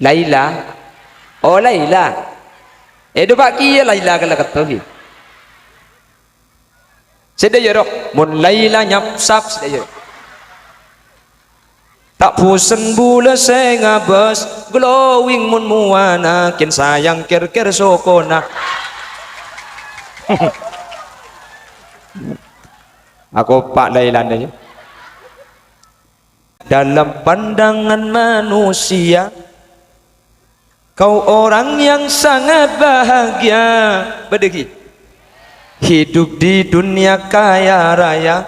Laila. Oh Laila. Do pak kia Laila kala katawi. Sedaya roh mun Laila nyapsap sedaya. Tak pusen bula sengabes glowing mun muana kin sayang kir-kir sokona. Aku Pak Laila aja. Dalam pandangan manusia kau orang yang sangat bahagia. Bedegi hidup di dunia kaya raya,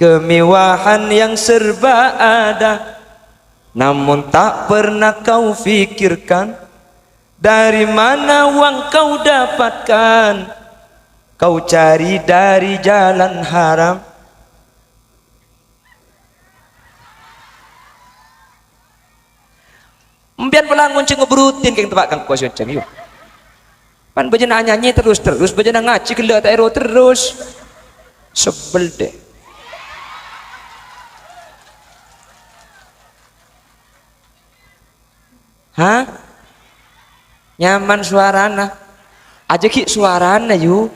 kemewahan yang serba ada, namun tak pernah kau fikirkan dari mana uang kau dapatkan. Kau cari dari jalan haram. Mbian pelang nguncing ngebrutin keng tempat kang kuasa nguncing yuk. Pan bejana nyanyi terus bejana ngaji gila tak ero terus. Sebel deh. Hah? Nyaman suarana. Aja ki suarana yuk.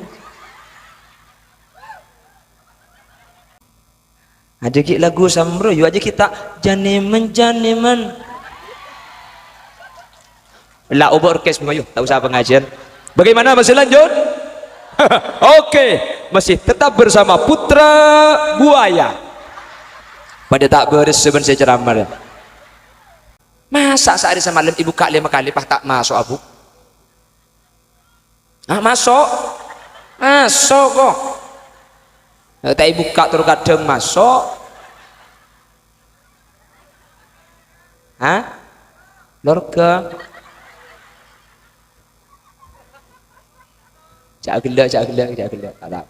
Aja ki lagu samro yuk aja kita janiman. Lah ubah orkes yuk, tak usah pengajian. Bagaimana masih lanjut? Oke, masih tetap bersama Putra Buaya. Pada tak beres sebenarnya saya ceramah. Masa sehari semalam ibu kak 5 kali pah tak masuk abu? Ah masuk kok. Tak ibu kak terus kadang masuk. Hah? Lorga. Cak gelak. Tak tahu.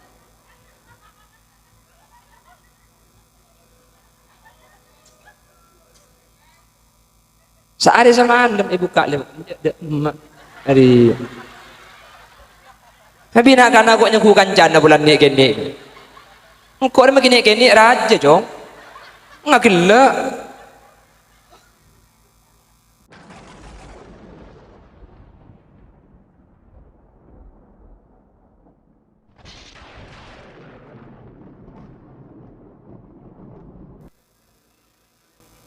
Sehari semalam ibu kak 5 hari. Tapi nak kan aku nyuguhkan jana bulan ni gini. Engkau ni begini raja jong. Nggak gila.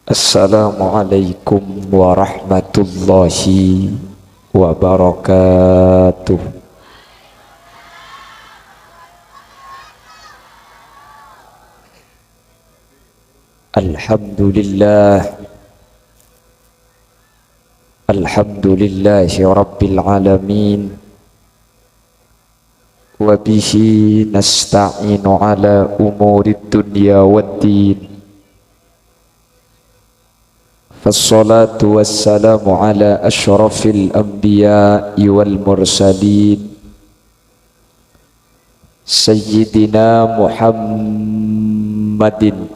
Assalamualaikum warahmatullahi wabarakatuh. Alhamdulillahi rabbil alamin wa bihi nasta'inu ala umurid dunya waddin. Fassalatu wassalamu ala ashrafil anbiya'i wal mursalin Sayyidina Muhammadin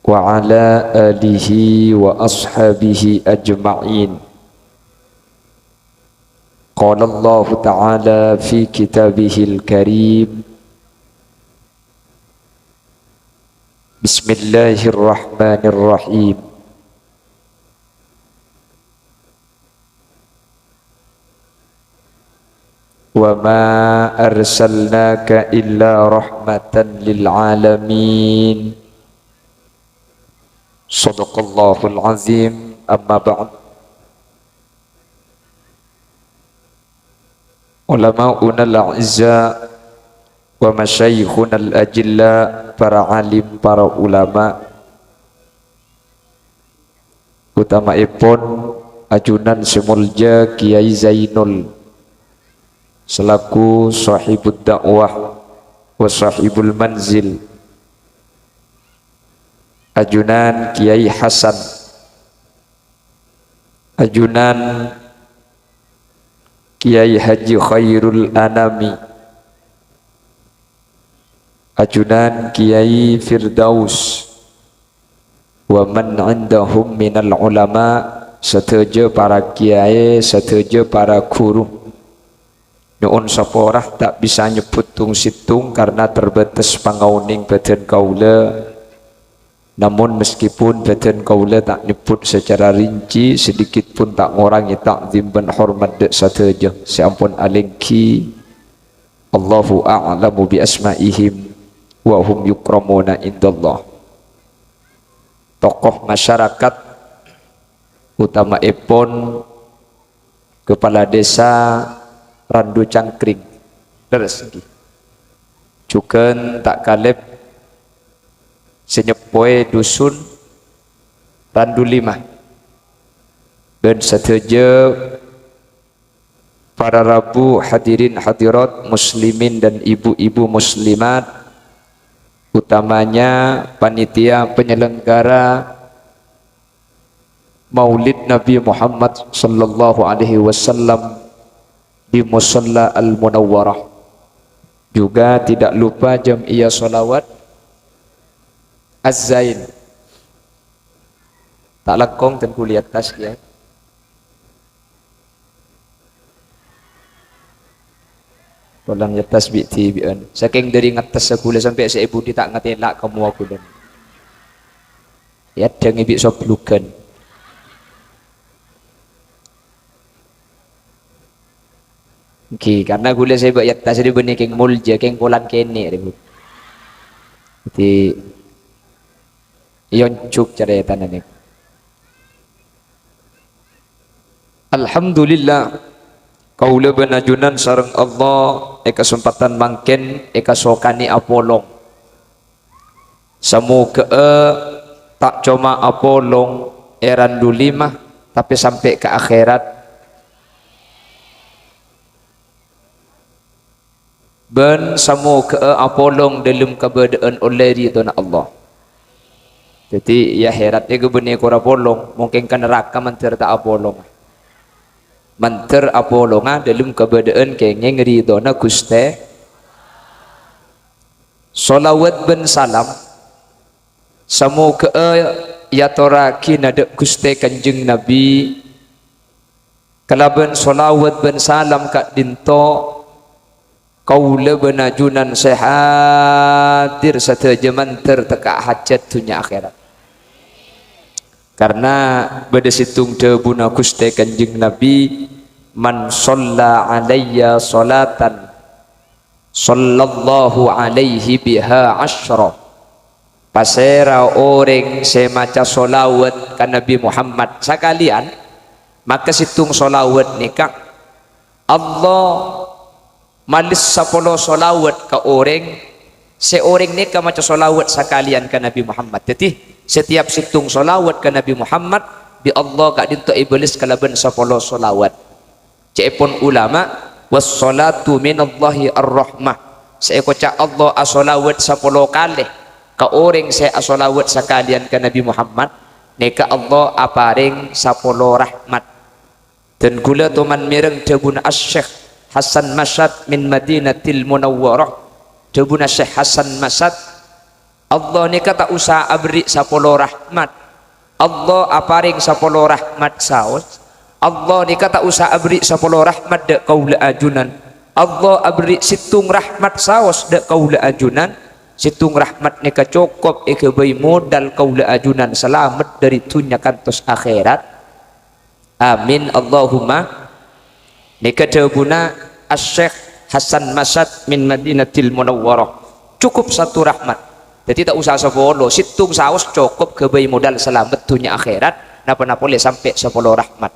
wa ala alihi wa ashabihi ajma'in. Qala Allah ta'ala fi kitabihil karim, Bismillahirrahmanirrahim. Wa ma arsalnaka illa rahmatan lil alamin. Shadaqallahul azim. Amma ba'd. Ulama'una al-a'izza wa masyayikhuna al-ajilla, para alim, para ulama, utamaipun ajunan semulja Kiai Zainul selaku sahibud dakwah wa sahibul manzil, ajunan Kiai Hasan, ajunan Kiai Haji Khairul Anami, ajunan Kiai Firdaus, wa man indahum minal ulama, setuju para kiai, setuju para guru. Nuun saporah tak bisa nyebut tung situng karena terbatas pangauning badan kaula. Namun meskipun beten kaula tak nyebut secara rinci, sedikit pun tak ngurangi takzim dan hormat dek sateja. Seampun alengki Allahu a'lamu bi asma'ihim wa hum yukramuna indallah. Tokoh masyarakat utama epon kepala desa Randu Cangkring terus cuken tak kaleb senyepoe dusun Randu 5 dan sateja para rabu hadirin hadirat muslimin dan ibu-ibu muslimat, utamanya panitia penyelenggara Maulid Nabi Muhammad sallallahu alaihi wasallam di Musalla Al-Munawwarah. Juga tidak lupa Jam'iyah Sholawat Az-Zain. Tak lekong dan kuliah tas ya. Tolong ya tas biti bian. Saking dari ngatas sekolah sampai seibu di tak ngetelak kamu aku dan. Ya jangan bik soblukan. Okay, karena gula saya buat tas di benih keng mulja keng kolan kene ribu. Jadi ion cuk cara tanah ni. Alhamdulillah kaula benajunan sareng Allah kesempatan mangken sokani apolong. Semoga tak cuma apolong Randu 5 tapi sampai ke akhirat. Ben semoga apolong dalam keberadaan oleh ridha Allah. Jadi ya heratnya kebenih kora polong mungkin kan neraka mentir tak apolong. Mentir apolonga dalam keberadaan kengeng ridha na Gusti. Salawat ben salam semoga ya toraki nada Gusti Kanjeng Nabi. Kalaban salawat ben salam kak dinto kaula benajunan sehadir sateja manter teka hajat dunia akhirat. Karena pada situng debuna Gusti Kanjeng Nabi, man shalla alayya salatan sallallahu alaihi biha asyra. Pasera orang semaca solawat ke Nabi Muhammad sekalian, maka situng solawat nikah Allah malis 10 solawat ke orang seorang ni ke macam solawat sekalian ke Nabi Muhammad. Jadi setiap situng solawat ke Nabi Muhammad di Allah kak dinto iblis kalaban 10 solawat. Cepon ulama wassalatu minallahi ar-rahmah. Saya kocak Allah asolawat 10 kali ke orang saya asolawat sekalian ke Nabi Muhammad. Neka Allah aparing 10 rahmat. Dan gula tuman mireng jabun asyikh Hasan Masad min Madinatil Munawwarah. Jabuna Syekh Hasan Masad, Allah ni kata usah abri 10 rahmat. Allah aparing 10 rahmat saus. Allah ni kata usah abri 10 rahmat dek kaula ajunan. Allah abri situng rahmat saus dek kaula ajunan. Situng rahmat ni cukup ikebai modal kaula ajunan selamat dari dunia kantos akhirat. Amin Allahumma. Nika jawabuna Asy-Syaikh Hasan Masad min Madinatil Munawwarah. Cukup 1 rahmat. Jadi tak usah 10, situng saus cukup kebai modal selamat dunia akhirat. Napa-napa boleh sampai 10 rahmat.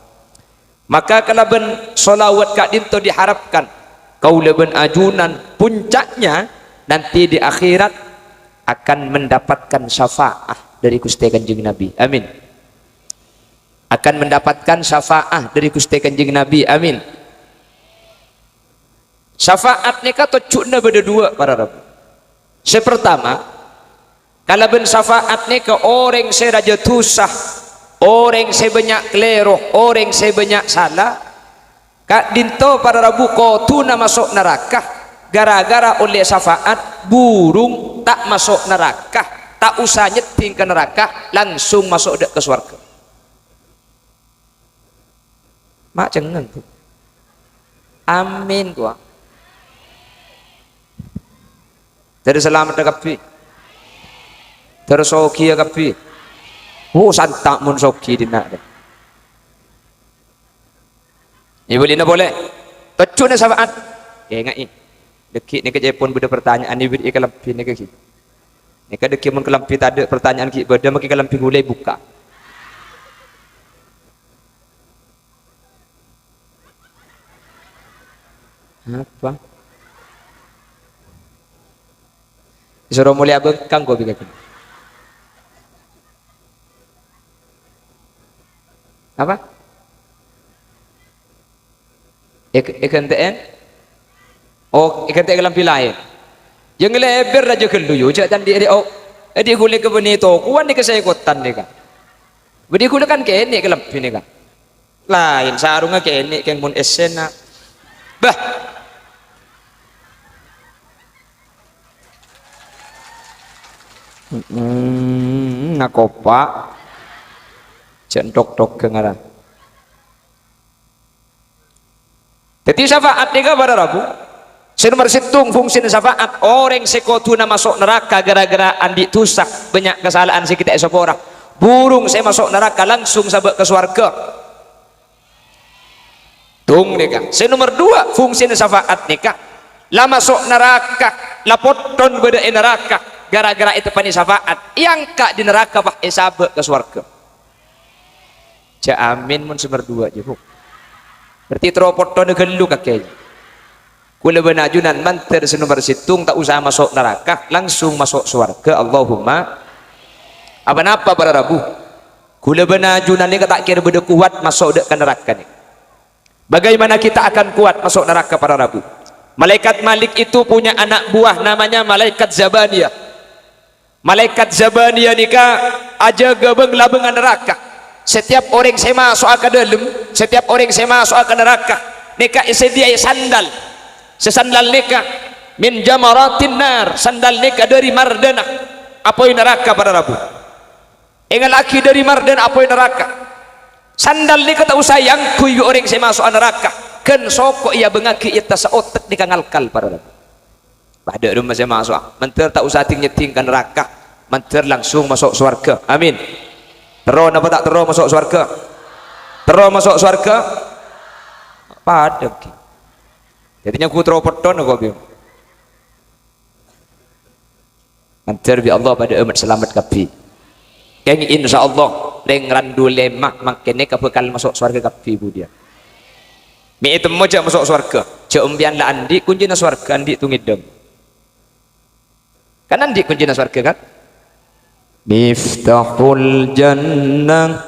Maka kalau ben solawat kak dinto diharapkan kau leben ajunan puncaknya nanti di akhirat akan mendapatkan syafaah dari Gusti Kanjeng Nabi. Amin. Akan mendapatkan syafaah dari Gusti Kanjeng Nabi. Amin. Syafaat ni kata cukna beda 2 para rabu. Sepertama, kalau ben syafaat ni ke orang saya raja tusah, orang saya banyak keleroh, orang saya banyak salah, kak dinto para rabu kau tuna masuk neraka gara-gara oleh syafaat burung tak masuk neraka, tak usah nyeting ke neraka, langsung masuk ke surga. Mak jangan tu. Amin gua. Jadi selamat dekat pi. terus soki ya kapi santak mun soki dina ibu lina boleh tecune sabaat ngai dekik ni ke Jepun beda pertanyaan ni beri kelampi ni ke ni ke dekik mun kelampi tadi pertanyaan ki beda maki kelampi gulai buka apa disuruh mulia bekang gua bikin apa ikan TN oh ikan TN kelampi lain yang lebar aja keluyu cak tadi oh di gulai ke benito kuan ni ke saya kotan ni kan beri gulai kan ke ini kelampi ni kan lain sarungnya ke ini keng mun esena bah nakopa cendok-dok ke ngara jadi syafaat ni pada Rabu nomor situng fungsi syafaat orang sekotuna masuk neraka gara-gara andi tusak banyak kesalahan si kita esok orang burung saya masuk neraka langsung sabak ke surga tung nikah nomor 2 fungsi syafaat nikah lah masuk neraka lah poton beda neraka gara-gara itu pani syafaat yang kak di neraka bah sabak ke surga amin mun nomor 2 je bu berarti teropoton gelu kakek kula benajunan manter nomor situng tak usah masuk neraka langsung masuk surga Allahumma apa para Rabu kula benajunan ni tak kira beda kuat masuk dek ke neraka ni bagaimana kita akan kuat masuk neraka para Rabu malaikat Malik itu punya anak buah namanya malaikat Zabaniyah malaikat Zabaniyah nikah aja gabeng labengan neraka setiap orang saya masuk ke dalam setiap orang saya masuk ke neraka nikah sedia sandal sesandal nikah min jamaratin nar sandal nikah dari mardana apa yang neraka pada Rabu ingat laki dari mardana apa yang neraka sandal nikah tak usah yang kuyu orang saya masuk neraka kan sokok ia bengaki ita seotek dikangalkal pada Rabu pada rumah saya masuk menter tak usah ting-ting neraka menter langsung masuk surga amin terus apa tak terus masuk surga terus masuk surga pada jadinya ku terus peton aku bilang menter bi Allah pada umat selamat kapi yang insya Allah leng randu lemak makanya kebekal masuk surga kapi bu dia mi itu mau masuk surga umbian lah andi kunjina surga andi tungidem kan andi kunjina surga kan miftahul jannah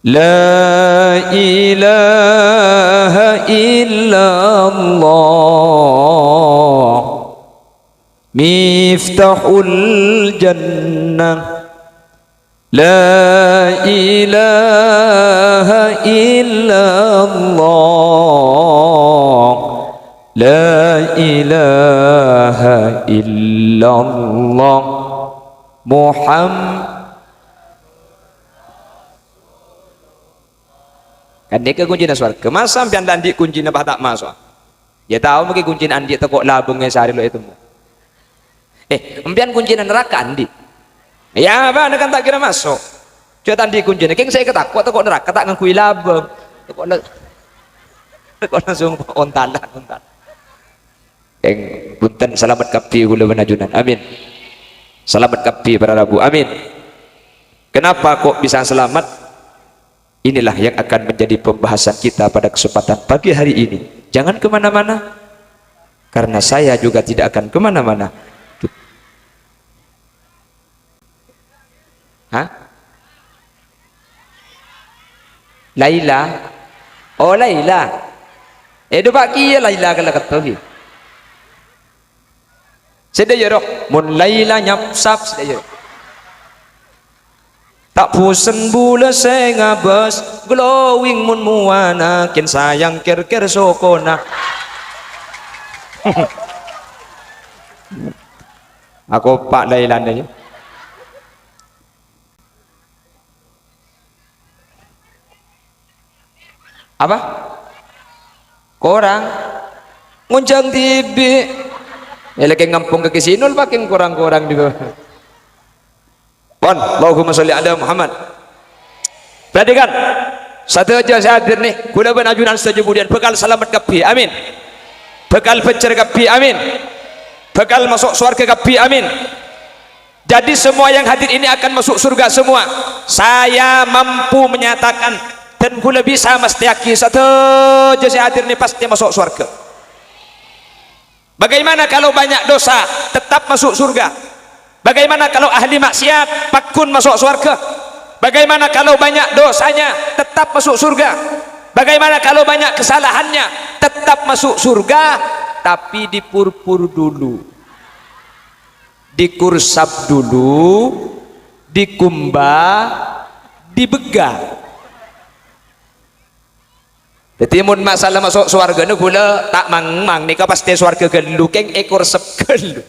la ilaha illallah miftahul jannah la ilaha illallah la ilaha illallah Muhammad kan dia ke kunci surga masa sampai andi kunci bah tak masuk dia tahu mungkin kunci andi itu kok labungnya sehari lo itu empian kunci neraka andi ya apa anda kan tak kira masuk coba andi kunci keng saya ketakut kok neraka tak ngakui labung kok langsung ontalan keng punten selamat kapi gula benajunan amin selamat kapi para Rabu amin kenapa kok bisa selamat inilah yang akan menjadi pembahasan kita pada kesempatan pagi hari ini jangan kemana-mana karena saya juga tidak akan kemana-mana Laila oh Laila itu pagi ya Laila kalau ketahui sedaya roh mun Laila nyapsap sedaya roh tak pusen bula saya ngabas glowing mun muana kin sayang ker-ker sokona aku Pak Laila aja apa korang nguncang TV lagi ngampung ke sinul pakai kurang-kurang di bawah Pon, Allahumma sholli ala Muhammad. Perhatikan, satu aja saya hadir nih, kula benajunan saja kemudian bekal selamat kapi, amin. Bekal pencer kapi, amin. Bekal masuk surga kapi, amin. Jadi semua yang hadir ini akan masuk surga semua. Saya mampu menyatakan dan kula bisa mesti yakin satu aja saya hadir nih pasti masuk surga. Bagaimana kalau banyak dosa tetap masuk surga? Bagaimana kalau ahli maksiat pakun masuk surga? Bagaimana kalau banyak dosanya tetap masuk surga? Bagaimana kalau banyak kesalahannya tetap masuk surga? Tapi dipurpur dulu, dikursap dulu, dikumbah, dibegal. Jadi mun masalah masuk surga nu gula tak mang nika pasti surga gelu keng ekor sep gelu.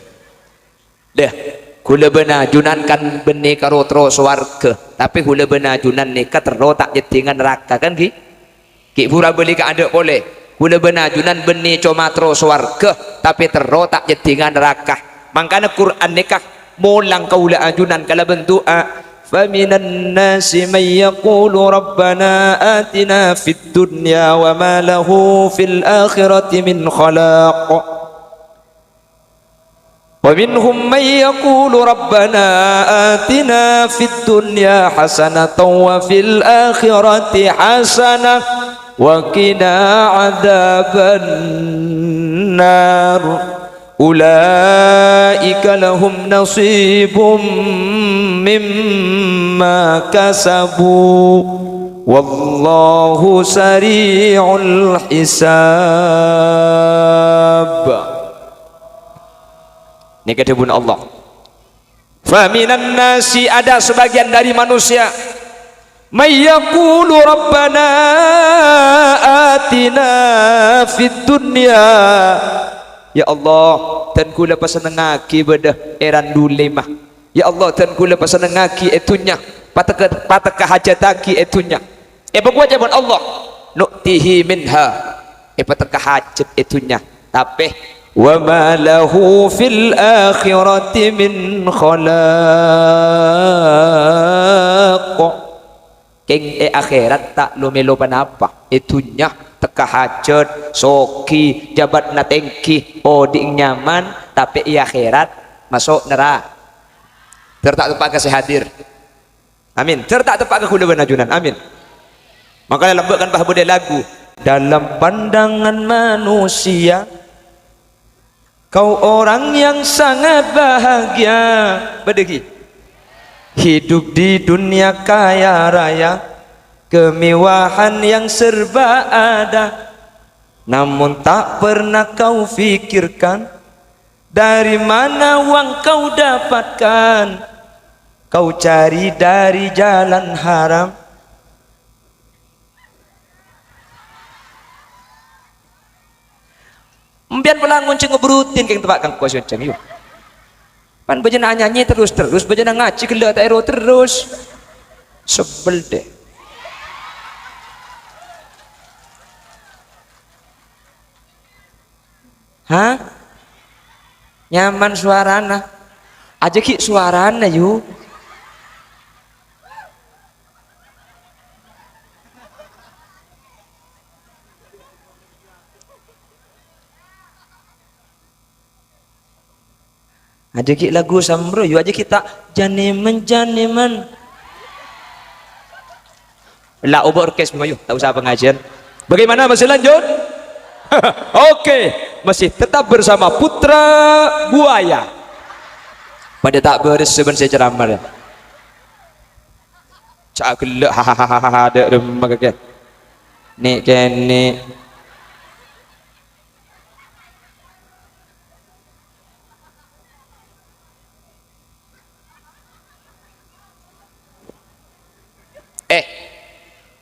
Dah, gula benajunan kan beni karo tro surga, tapi gula benajunan nika tero tak jedingan neraka kan ki? Ki pura beli ka ada boleh. Gula benajunan beni cuma tro surga, tapi tero tak jedingan neraka. Makanya Quran nikah mulang kaula ajunan kala bentuk فَمِنَ النَّاسِ مَنْ يَقُولُ رَبَّنَا آتِنَا فِي الدُّنْيَا وَمَا لَهُ فِي الْآخِرَةِ مِنْ خَلَاقٍ وَمِنْهُمْ مَنْ يَقُولُ رَبَّنَا آتِنَا فِي الدُّنْيَا حَسَنَةً وَفِي الْآخِرَةِ حَسَنَةً وَقِنَا عَذَابَ النَّارِ Ulaika lahum nasibum mimma kasabu wallahu sari'ul hisab. Ini kedebun Allah. Faminan nasi, ada sebagian dari manusia may yaqulu rabbana atina fid dunya. Ya Allah, dan kula pasenengaki bedah eran dulemah. Ya Allah, dan kula pasenengaki etunya pataka hajataki etunya. Pokoknya buat Allah nu'tihi minha pataka hajat etunya. Tapi wa ma lahu fil akhirati min khalaq. Keng akhirat tak lo melo panapa etunya teka hajat soki jabat na tengki oding nyaman, tapi i akhirat masuk neraka. Tertak tepak kasih hadir, amin. Tertak tepak ke kula benajunan, amin. Makanya lembutkan bah bude lagu dalam pandangan manusia kau orang yang sangat bahagia berdegi hidup di dunia kaya raya, kemewahan yang serba ada, namun tak pernah kau fikirkan dari mana uang kau dapatkan. Kau cari dari jalan haram. Mbian pelangun ceng ngebrutin keng tempat kang kuasun ceng yuk. Pan bejana nyanyi terus bejana ngaji gila tak ero terus. Sebel deh. Hah? Nyaman suarana. Aja ki suarana yuk. Aja ki lagu samro yuk aja kita janiman. Lah ubah orkes mayu, tak usah pengajian. Bagaimana masih lanjut? Oke, masih tetap bersama Putra Buaya. Pada tak beres sebenarnya ceramah. Cak gelak hahaha ada rumah kakek. Nek kene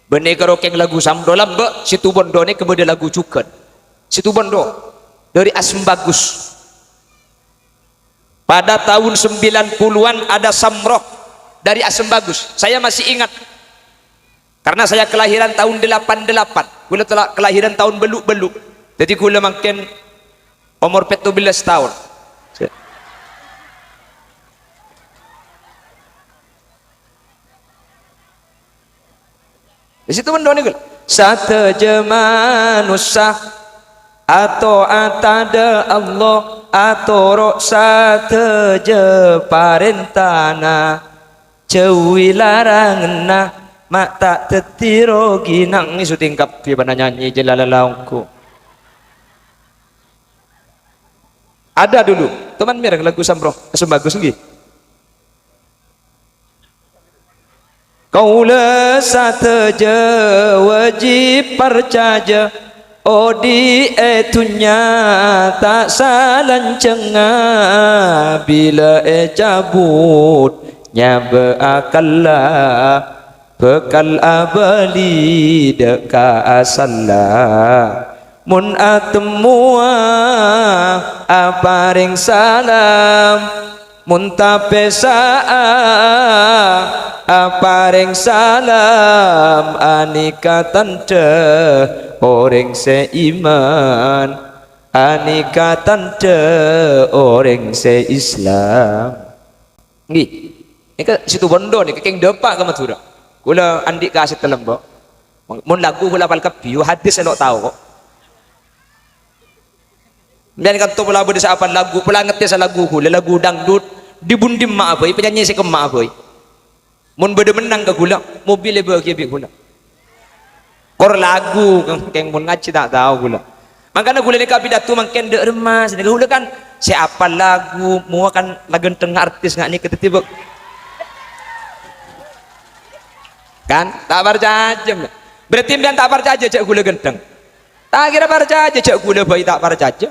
benih kerokeng lagu samdo lambak situ bondo ni kemudian lagu cuket situ bondo dari Asem Bagus. Pada tahun 90-an ada samroh dari Asem Bagus, saya masih ingat karena saya kelahiran tahun 88, gula telah kelahiran tahun beluk-beluk, jadi gula makin umur 17 tahun. di situ mendon itu sateje manusia atau atada Allah atau rok sateje parentana jauhi larangan mak tak tetiro ginang isu tingkap di mana nyanyi jelalalaungku ada dulu teman mireng lagu Samroh bagus lagi kaula sateje wajib percaya odi etunya tak salancenga bila cabut nyabe akalla bekal abali deka asalla mun atemua aparing salam mun tapesa aparing salam anika tante orang seiman anika tante orang seislam nggih nika situ bondo nih keng depak ke Madura kula andik kasih telembok mun lagu kula pal kebiu hadis elok tahu kok biar kata pula bude apa lagu pula ngerti sa lagu kula lagu dangdut dibundim mak boy penyanyi si kemak boy mun bede menang ke kula mobil bagi bi kula kor lagu keng mun ngaji tak tahu kula makanya kula nika pidato mangken dek remas nika kula kan siapa lagu mua kan lagu tengah artis ngak ni ketibuk kan tak percaya berarti pian tak percaya cek gula gendeng tak kira percaya cek gula bayi tak percaya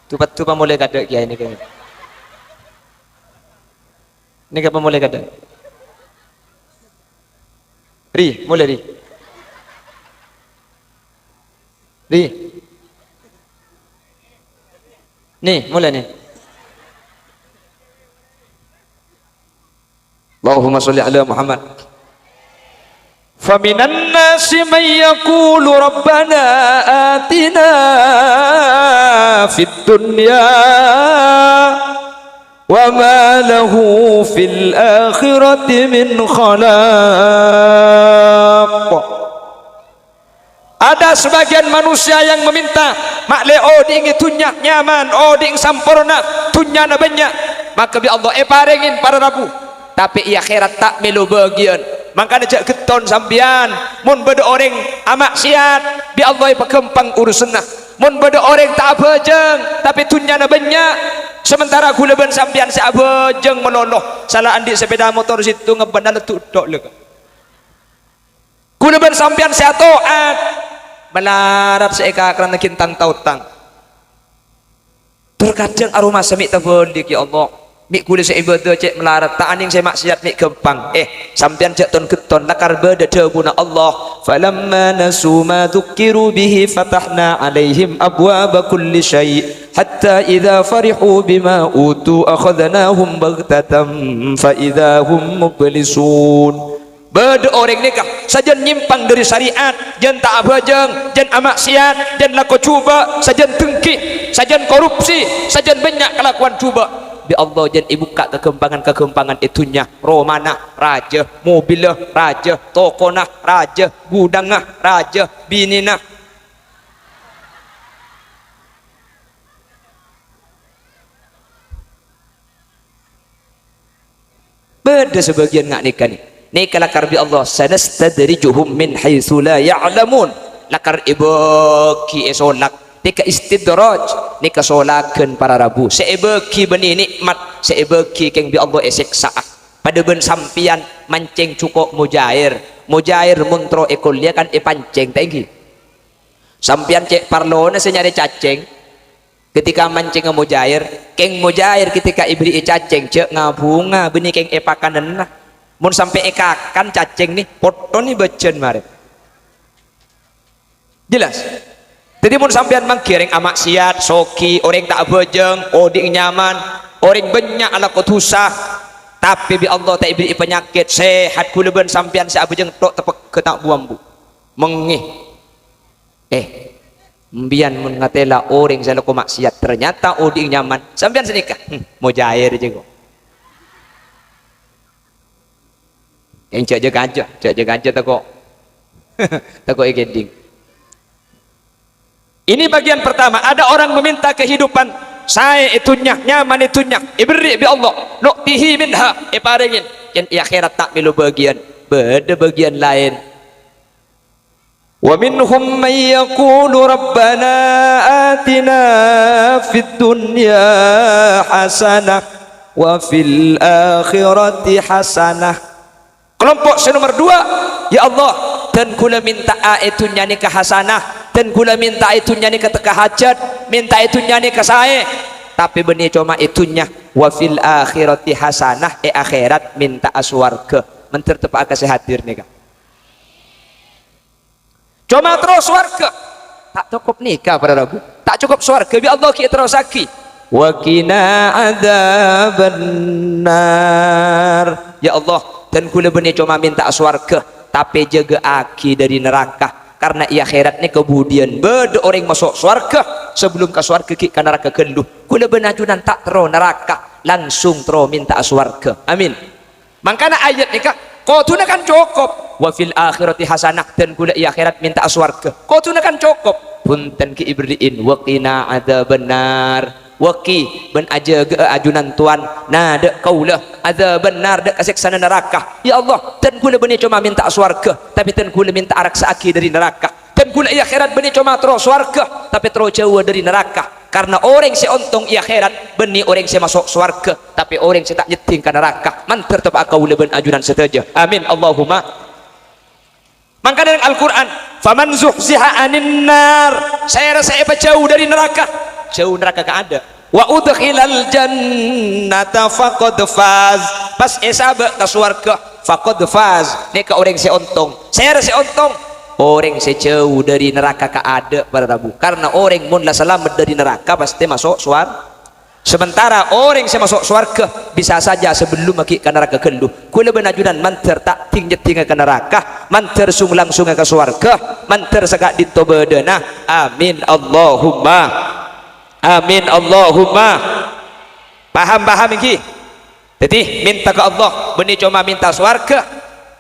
tupat mulai kada kiai ini kayaknya ini kapan mulai kada ri mulai ri nih mulai nih Allahumma sholli ala Muhammad faminan nasi man yaqulu rabbana atina fid dunya wa ma lahu fil akhirati min khalaq ada sebagian manusia yang meminta makle oding itunya nyaman oding sampurna tunya na banyak maka bi Allah parengin para rabu tapi i akhirat tak melu bagian maka dejak geton sambian mun beda orang amak siat bi Allah pakempang urusna mun beda orang tak bejeng tapi tunya na banyak sementara gula ben sambian si abejeng menoloh salah andi sepeda motor situ ngebandal tudok lega gula ben sambian si atoat melarat seeka kerana kintang tautang terkadang aroma semik terbelik ya Allah mik kulit seibadah cek melarat tak aning saya maksiat mik gempang sampian cek ton keton lakar beda debuna Allah falamma nasu ma dhukiru bihi fatahna alaihim abwaba kulli syai hatta idha farihu bima utu akhadnahum baghtatan fa idha hum mublisun beda orang nikah saja nyimpang dari syariat jan tak abajeng jan amaksiat jan laku cuba saja tengkih saja korupsi saja banyak kelakuan cuba bi Allah jan ibuka kekembangan itunya romana raja mobilah raja tokonah raja gudangah raja bininah beda sebagian ngak nikah nih nikah lakar bi Allah sanastadrijuhum min haitsu la ya'lamun lakar ibaki esolak tika istidraj nikah solakeun para rabu seibeki beni nikmat seibeki keng bi Allah esiksa pada ben sampian mancing cukup mujair muntro ekol dia kan pancing tenggi sampian cek parlona senyari cacing ketika mancing mujair keng mujair ketika ibri cacing cek ngabunga beni keng epakan denah mun sampai ekakan cacing nih foto nih becen mare jelas jadi mun sampean mangkireng amaksiat soki orang tak bejeng oding nyaman orang banyak ala kotusah tapi bi Allah tak beri penyakit sehat kula ben sampean si abejeng tok tepek ketak buambu mengih Mbian mun ngatela orang selaku maksiat ternyata oding nyaman sampean senikah mau jair je kok yang cak jaga tako tako ikeding. Ini bagian pertama, ada orang meminta kehidupan saya itunya nyaman itunya ibri bi Allah nu'tihi minha iparingin yang akhirat tak milu bagian beda bagian lain. Wa minhum man yaqulu rabbana atina fid dunya hasanah wa fil akhirati hasanah. Kelompok nomor 2, ya Allah dan kula minta itu nyani ke hasanah dan kula minta itu nyani ke teka hajat minta itu nyani ke saya tapi benih cuma itunya wa fil akhirati hasanah akhirat minta aswarga mentertepak ke sehadir nih kak. Cuma terus warga tak cukup nikah para rabu tak cukup swarga bi Allah kita terus lagi wa qina adzabannar ya Allah dan kula benih cuma minta swarga tapi jaga aki dari neraka karena akhirat ni kemudian beda orang masuk swarga sebelum ke swarga ki ke neraka geluh kula benajunan tak tero neraka langsung tero minta swarga amin. Makanya ayat ni kak kau kan cukup wa fil akhirati hasanah dan kula akhirat minta swarga kau kan cukup punten ki ibriin wa qina adzabannar waki ben aja ajunan tuan nada kaulah ada benar dak kesiksa neraka ya Allah dan kula benih cuma minta swarga tapi dan kula minta araksa aki dari neraka dan kula akhirat benih cuma terus swarga tapi terus jauh dari neraka karena orang si untung akhirat benih orang si masuk swarga tapi orang si tak nyeting ke neraka manter tetap kaula ben ajunan saja amin Allahumma. Maka dalam Al-Quran faman zuhziha anin nar saya rasa jauh dari neraka jauh neraka gak ada wa udkhilal jannata faqad faz pas esaba ke surga faqad faz ni ke orang seuntung saya rasa untung orang sejauh dari neraka gak ada para rabu karena orang mun la selamat dari neraka pasti masuk surga sementara orang yang masuk surga bisa saja sebelum maki ke neraka geluh kula benajunan manter tak tinggi ke neraka manter sung langsung ke surga manter sekak ditobedena amin Allahumma amin Allahumma. Paham ini jadi minta ke Allah benih cuma minta surga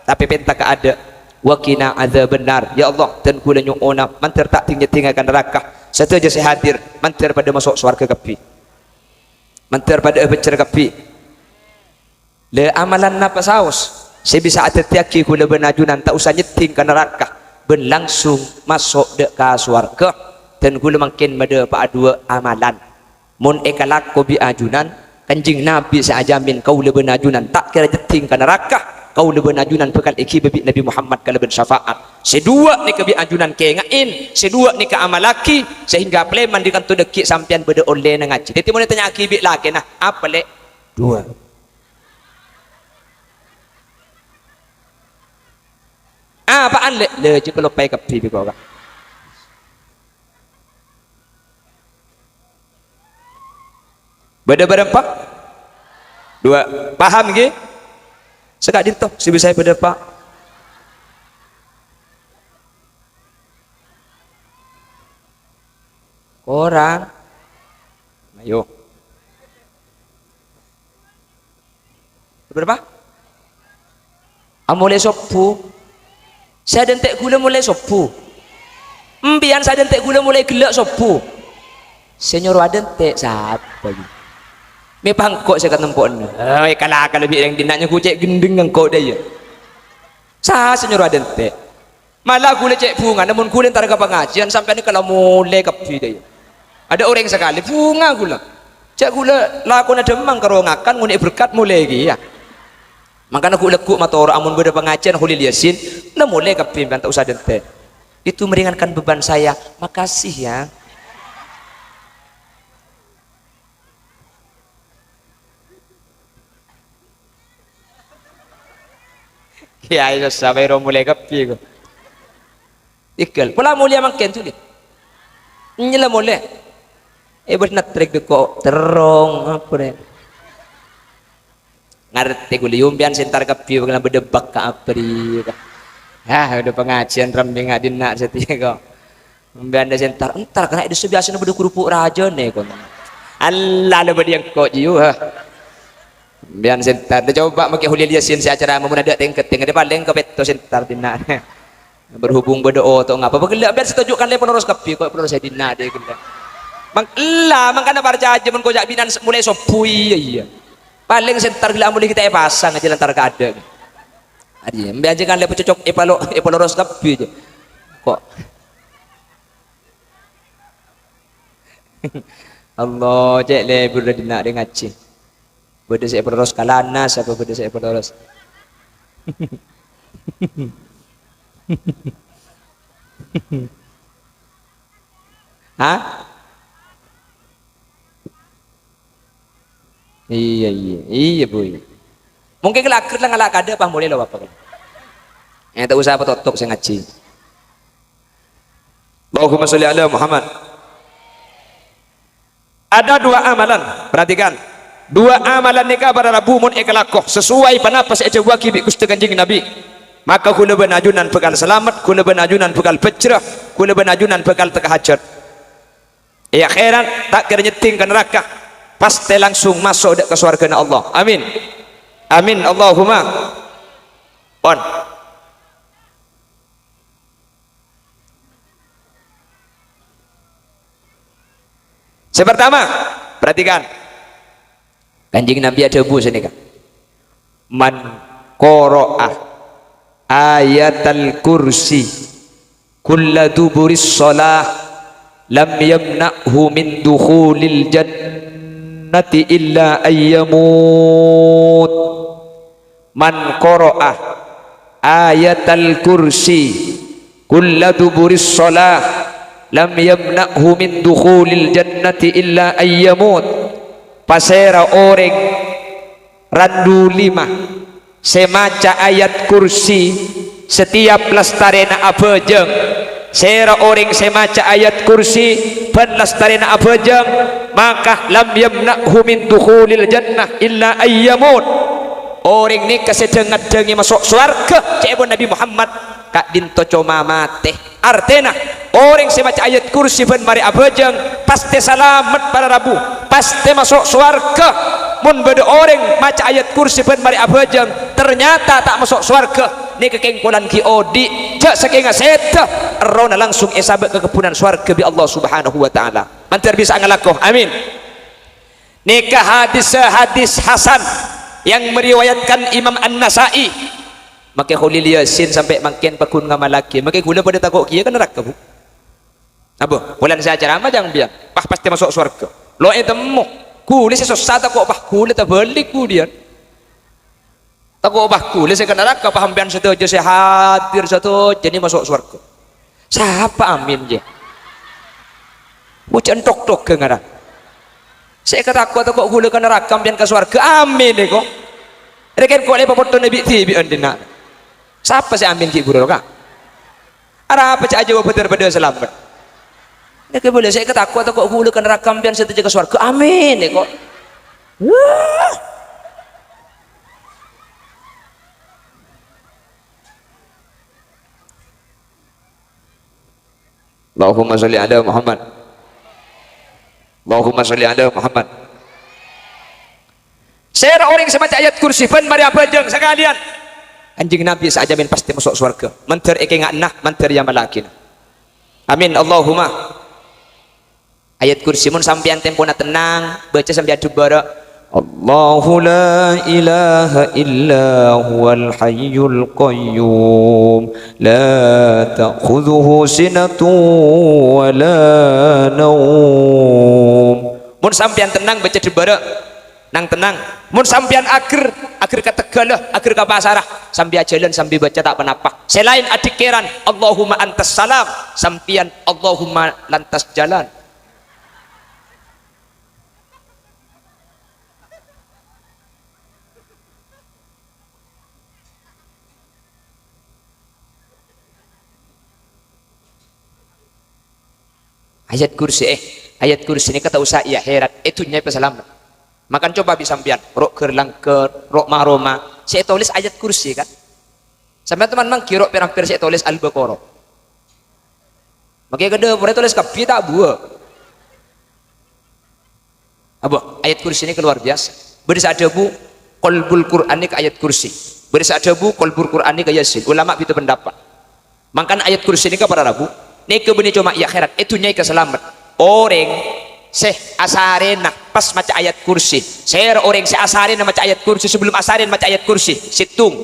tapi minta ke ada wakina ada benar ya Allah dan kula nyuona manter tak tinggi ke neraka saja saya hadir manter pada masuk surga kepi manter pada becer kepi le amalan napa saus saya bisa atetiaki kula benajunan tak usah nyeting ke neraka ben langsung masuk dek ke surga dan kula makin pada pak dua amalan mun ekalak ko bi ajunan kanjing nabi seajamin kaula benajunan tak kira jeting ke neraka kaula benajunan bekal iki babi Nabi Muhammad kala ben syafaat sedua ni ke bi ajunan ke ngain sedua ni ke amalaki sehingga pleman di kanto deki sampean beda oleh na ngaji dadi mun tanya aki bi laki nah apa le dua apaan le je kalau pai ke bi ko ka beda berempat dua paham ge sekak dinto si bisa beda pak orang ayo berapa amole sopu saya dentek gula mulai sopu mbian saya dentek gula mulai gelak sopu senyor waden tek saat bagi me pangkok saya kata tempon kalau lebih yang dinanya ku cek gendeng engkau dia sah senyor aden teh malah ku cek bunga namun ku entar ke pengajian sampai ni kalau mulai kepi dia ada orang sekali bunga gula cek gula lakon ada demang kerongakan ngune berkat mulai lagi ya makanya ku lekuk mata orang amun beda pengajian hulil yasin na mulai kepi tak usah aden teh itu meringankan beban saya makasih ya. Ya itu sampai mulai kapi ko ikal pula mulia makin tu dia nyela mulai benar trik deko terong apa deh ngerti ko liumbian sentar kapi bagaimana berdebak ke apri udah pengajian rambing adin nak setia ko Mbanda sentar entar kena itu biasa nu bedu kerupuk raja nih kon. Allah le bedi yang kok jiu ha. Bian sentar dia coba make hulil yasin si acara mun ada tengket tengket paling ke peto sentar dina. Berhubung berdoa atau ngapa begelak biar setujukan le penerus kapi kok penerus dina de gelak. Mang Allah mangkana parca aja mun kojak binan mulai sopui iya. Paling sentar bila mulai kita pasang aja lantar kada. Adi mbak aja kan le cocok penerus kapi aja. Kok Allah cek le berda dina de ngaji. Berda saya penerus kalanas apa berda saya penerus. Hah? Iya boy. Mungkin kelakir lah ngalak kada apa mulai lo apa kan? Yang tak usah apa totok saya ngaji. Allahumma sholli ala Muhammad. Ada dua amalan, perhatikan. Dua amalan nikah pada Rabu mun ekalakoh sesuai panapas ejawa kibi Gusti Kanjeng Nabi. Maka kula benajunan bekal selamat, kula benajunan bekal pecrah, kula benajunan bekal tekahajat. Ya khairan tak kira nyeting ke neraka, pasti langsung masuk ke surga Allah. Amin. Amin Allahumma. On. Sepertama, perhatikan. Kanjeng Nabi ada bu sini kan. Man qara'a ayatal kursi kulla duburis shalah lam yamna'hu min dukhulil jannati illa ayyamut. Man qara'a ayatal kursi kulla duburis shalah lam yamna'hu min dukhulil jannati illa ayyamut. Pasera orang randu 5 semaca ayat kursi setiap lestarena abejeng. Sera orang semaca ayat kursi ban lestarena abejeng, maka lam yamna'hu min dukhulil jannah illa ayyamut. Orang ni kesedengat-dengi masuk surga cebon Nabi Muhammad kak dinto coma mate. Artena orang semaca ayat kursi ban mari abejeng pasti selamat pada Rabu, pasti masuk surga. Mun beda orang maca ayat kursi ban mari abejeng ternyata tak masuk surga, ni kekengkolan ki odi jak saking aseta rona langsung esabek ke kepunan surga bi Allah Subhanahu wa taala. Mantar bisa ngalakoh. Amin. Nikah hadis hasan yang meriwayatkan Imam An-Nasai. Maka khulil yasin sampai makin pakun ngamalaki. Maka gula pada takut kia kan neraka bu. Apa? Bulan saya ceramah jangan biar. Pasti masuk surga. Lo temu. Kulis sesusah takut bah kulis tak balik kulian. Takut bah kulis saya kan neraka paham biar satu aja saya hadir satu jadi masuk surga. Siapa amin je? Hujan tok ke ngarang. Saya kata aku takut gula kan neraka biar ke surga. Amin deh kok. Rekan kau lepas foto Nabi tibi andina. Siapa sih amin ki guru kak? Ada apa cak aja betul-betul selamat. Ini boleh saya ketakut atau kok gula kan rakam pian saya terjaga surga. Amin ya kok. Allahumma sholli ala Muhammad. Allahumma sholli ala Muhammad. Saya orang semacam ayat kursi pun mari apa jeng sekalian. Anjing Nabi sajamin pasti masuk surga. Mantar eke ngaknah, mantar ya malakin. Amin Allahumma. Ayat kursi mun sampean tempona tenang, baca sampai adu bara. Allahu la ilaha illa huwal hayyul qayyum la ta'khudhuhu sinatun wa la naum. Mun sampean tenang baca adu bara. Nang tenang, mun sampean akhir kategalah, akhir kapasarah, sambil jalan sambil baca tak penapa. Selain adikeran Allahumma antas salam, sampean Allahumma lantas jalan. Ayat kursi ini kata usah iya herat itu nyai peselamat. Makan coba bisa sampean rok kerlangker rok maroma saya tulis ayat kursi kan sampai teman mang kirok perang saya tulis al-baqarah Makanya kada boleh tulis kapi tak buat. Apa ayat kursi ini luar biasa. Beris ada bu qalbul Quran ini ke ayat kursi. Beris ada bu qalbul Quran ini ke Yasin. Ulama itu pendapat. Makan ayat kursi ini ke para rabu. Ini ke benih cuma ya akhirat. Itu nyai keselamat. Orang seh asarin pas maca ayat kursi. Saya orang seh asarin maca ayat kursi sebelum asarin maca ayat kursi. Situng.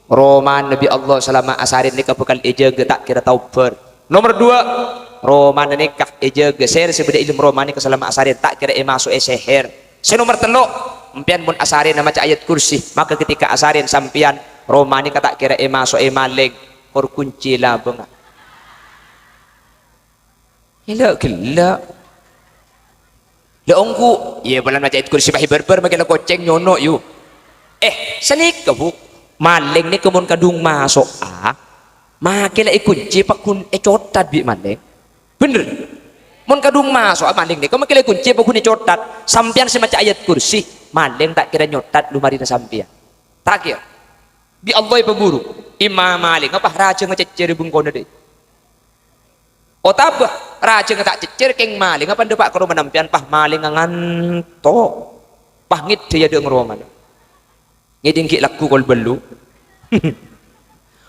Roman Nabi Allah selama asarin nikah bekal ejaga tak kira taubar. Nomor 2 Roman nikah ejaga ser sebeda ilmu Roman nikah selama asarin tak kira masuk seher. Nomor 3 empian pun asarin maca ayat kursi maka ketika asarin sampian Roman nikah tak kira masuk maling kor kunci lah bang. Gila la ongku iya bulan maca ayat kursi bahi berber makin koceng nyono yu senik kebu maling ni kemun kadung masuk makin kunci pak kun cotat bi maling bener mun kadung masuk maling ni makin kunci pak kun cotat sampian semaca ayat kursi maling tak kira nyotat lumari na sampian tak kira bi Allah pemburu imam maling apa raja ngececer bungkona deh otabah raja tak cecer keng maling apa ndepak kalau menampian pah maling nganto pah ngid dia de ngeroman ngiding ki laku kol belu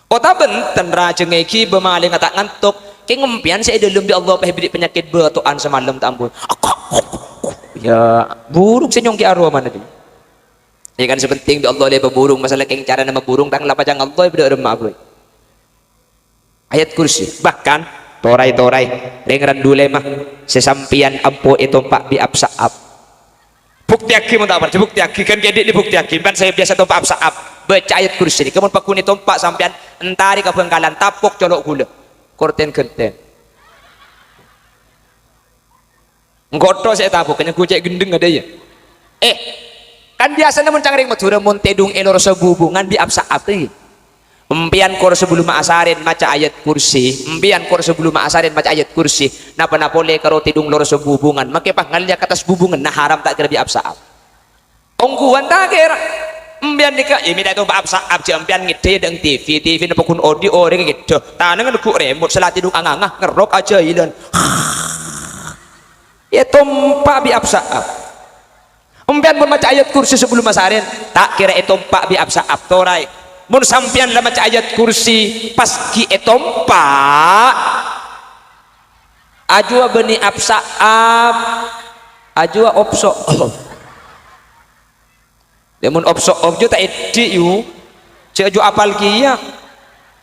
otaben raja ngeki bemaling tak ngantuk keng ngempian saya dalam di Allah pah beri penyakit betoan semalam tak ampun ya burung senyong ki arwah mana dia ya kan sepenting di Allah dia burung masalah keng cara nama burung tang lapajang Allah beda remah bro ayat kursi bahkan torai ringran dule mah sesampian ampo itu pak bi absaab bukti aki mau tak apa bukti aki kan jadi di bukti aki kan saya biasa tompak absaab baca ayat kursi ini kemun pakuni tompak sampian entari ke bengkalan tapok colok gula korten genten nggoto saya tapok kena kucek gendeng ada ya kan biasanya mencangring madura montedung elor sebubungan bi absaab tuh empian kor sebelum asarin maca ayat kursi empian kor sebelum asarin maca ayat kursi napa napole karo tidung lor sebubungan make pangalnya katas bubungan nah haram tak kira di absaab ongguan tak kira empian dika ya minta itu absaab je empian ngide deng TV napa kun audio orang gitu tanang ngeku remote salah tidung angangah ngerok aja ilan ya tompak bi absaab empian pun maca ayat kursi sebelum asarin tak kira itu tompak bi absaab torai mun sampian lah maca ayat kursi pas ki etompa ajua beni absaab ajua opso demun opso objo tak edi yu cejo apal kia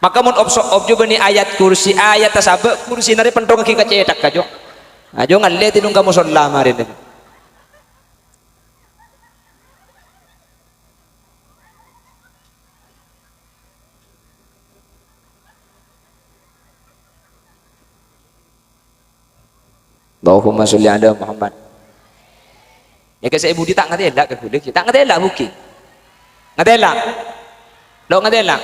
maka mun opso objo beni ayat kursi ayat tasabe kursi nari pentong ki kacetak kajo ajo ngalle tinung kamu sholla marin Allahumma sholli ala Muhammad. Ya ke saya budi tak ngerti elak ke kulik, tak ngerti elak buki. Ngerti elak. Lo ngerti elak.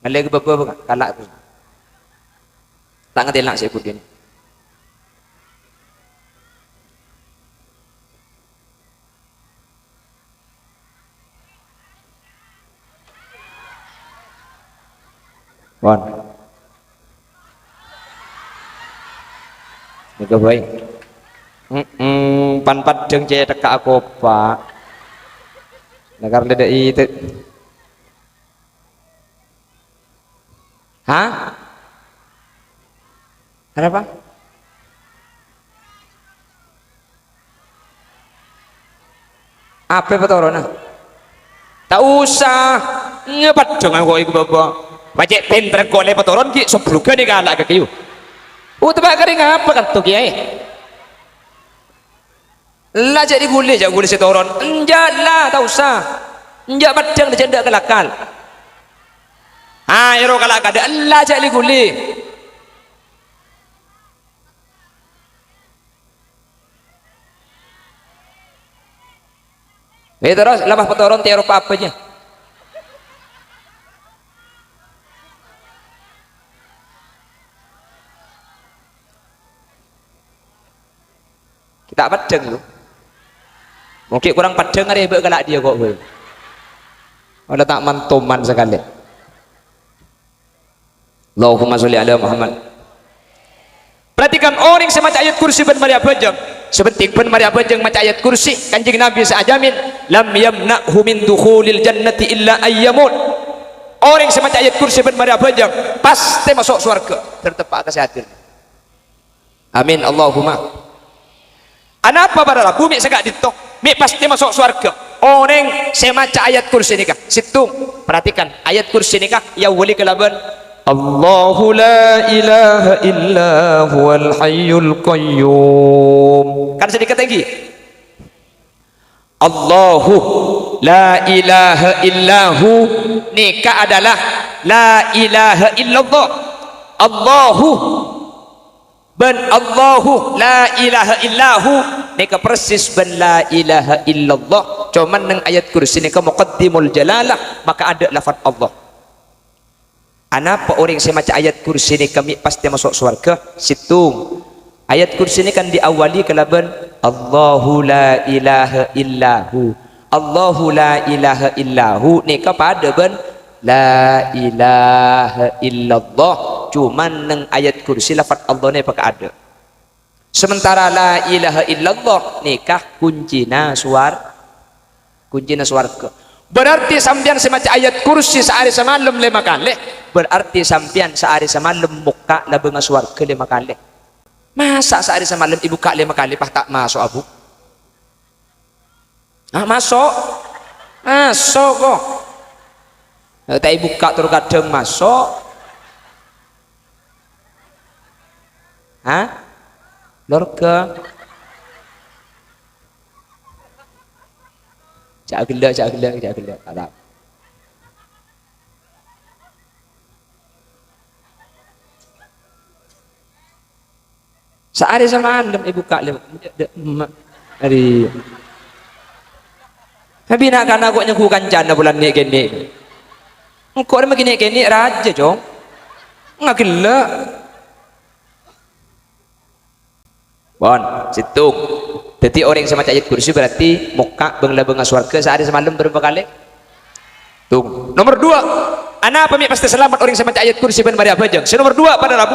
Ngalih ke bapa kalak tu. Tak ngerti elak saya budi ni. Wan. Nika baik. Pan padeng je teka aku pak. Negar leda itu. Hah? Kenapa? Apa petorona? Tak usah ngepat dong aku iku bapak. Wajib pinter golek petoron ki sebluga nih galak ke kiyu. Tebak kering apa kan tuh kiai? Lah jadi gule setoron. Enjak lah, tak usah. Enjak padang dia jendak kelakal. Iro kalak ada. Lah jadi gule. Terus lamah petoron tiar apa aja. Tak padang lu mungkin kurang padang ada ibu galak dia kok gue ada tak mantuman sekali Allahumma sholli ala Muhammad Perhatikan orang semacam ayat kursi ben Maria Bajang sebenting ben Maria Bajang macam ayat kursi Kanjeng Nabi seajamin lam yamna'hu min dukhulil jannati illa ayyamut. Orang semacam ayat kursi ben Maria Bajang pasti masuk surga tertepak kesehatan. Amin Allahumma. Anapa para bumi segak ditok mi pasti masuk surga. Orang semacam ayat kursi nikah situng. Perhatikan ayat kursi nikah ya wali kelaban Allahu la ilaha illa huwal hayyul qayyum. Kan sedikit lagi. Allahu la ilaha illahu nikah adalah la ilaha illallah. Allahu ben Allahu la ilaha illahu nikah persis ben la ilaha illallah. Cuman nang ayat kursi nikah muqaddimul jalalah maka ada lafaz Allah. Anapa orang semacam ayat kursi ini kami pasti masuk surga situng. Ayat kursi ini kan diawali kelaban Allahu la ilaha illahu. Allahu la ilaha illahu nikah pada ben la ilaha illallah. Cuman nang ayat kursi lafaz Allah ni pakai ada. Sementara la ilaha illallah nikah kuncina surga. Berarti sampian semacam ayat kursi sehari semalam 5 kali. Berarti sampian sehari semalam muka na benga surga 5 kali. Masa sehari semalam ibu kak 5 kali pah tak masuk abu? Ah masuk kok. Tak ibu kak terus kadang masuk. Hah? Lorga. Cak gelak Arab. Sehari semalam ibu kak hari. Habis nak kan aku nyekukan jana bulan ni gini. Engkau ni begini raja jong. Enggak gelak. Bon, situng. Jadi orang yang semacam ayat kursi berarti muka benga surga sehari semalam berapa kali? Tung. Nomor 2, anak pemik pasti selamat orang yang semacam ayat kursi ben Maria Bajang. Nomor 2 pada Rabu.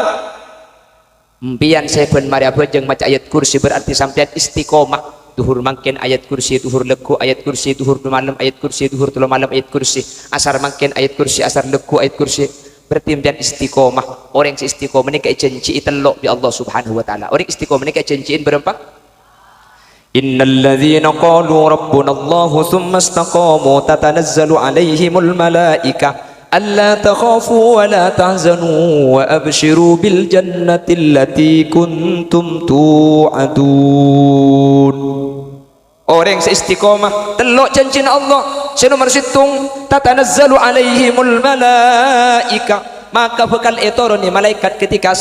Mpian saya ben Maria Bajang macam ayat kursi berarti sampean istiqomah. Duhur mangkin ayat kursi, duhur leku ayat kursi, duhur malam ayat kursi, duhur telu malam ayat kursi, asar mangkin ayat kursi, asar leku ayat kursi. Berarti mpian istiqomah. Orang yang istiqomah ni kayak janji telok bi Allah Subhanahu wa taala. Orang istiqomah ni kayak janjiin berapa? Innal ladzina qalu rabbuna Allah thumma istaqamu tatanazzalu alaihimul malaikah alla takhafu wa la tahzanu wa abshiru bil jannati allati kuntum tu'adun. Orang yang istiqamah telok janji Allah nomor 7 tatanazzalu alaihimul malaikah maka bakal etoroni malaikat ketika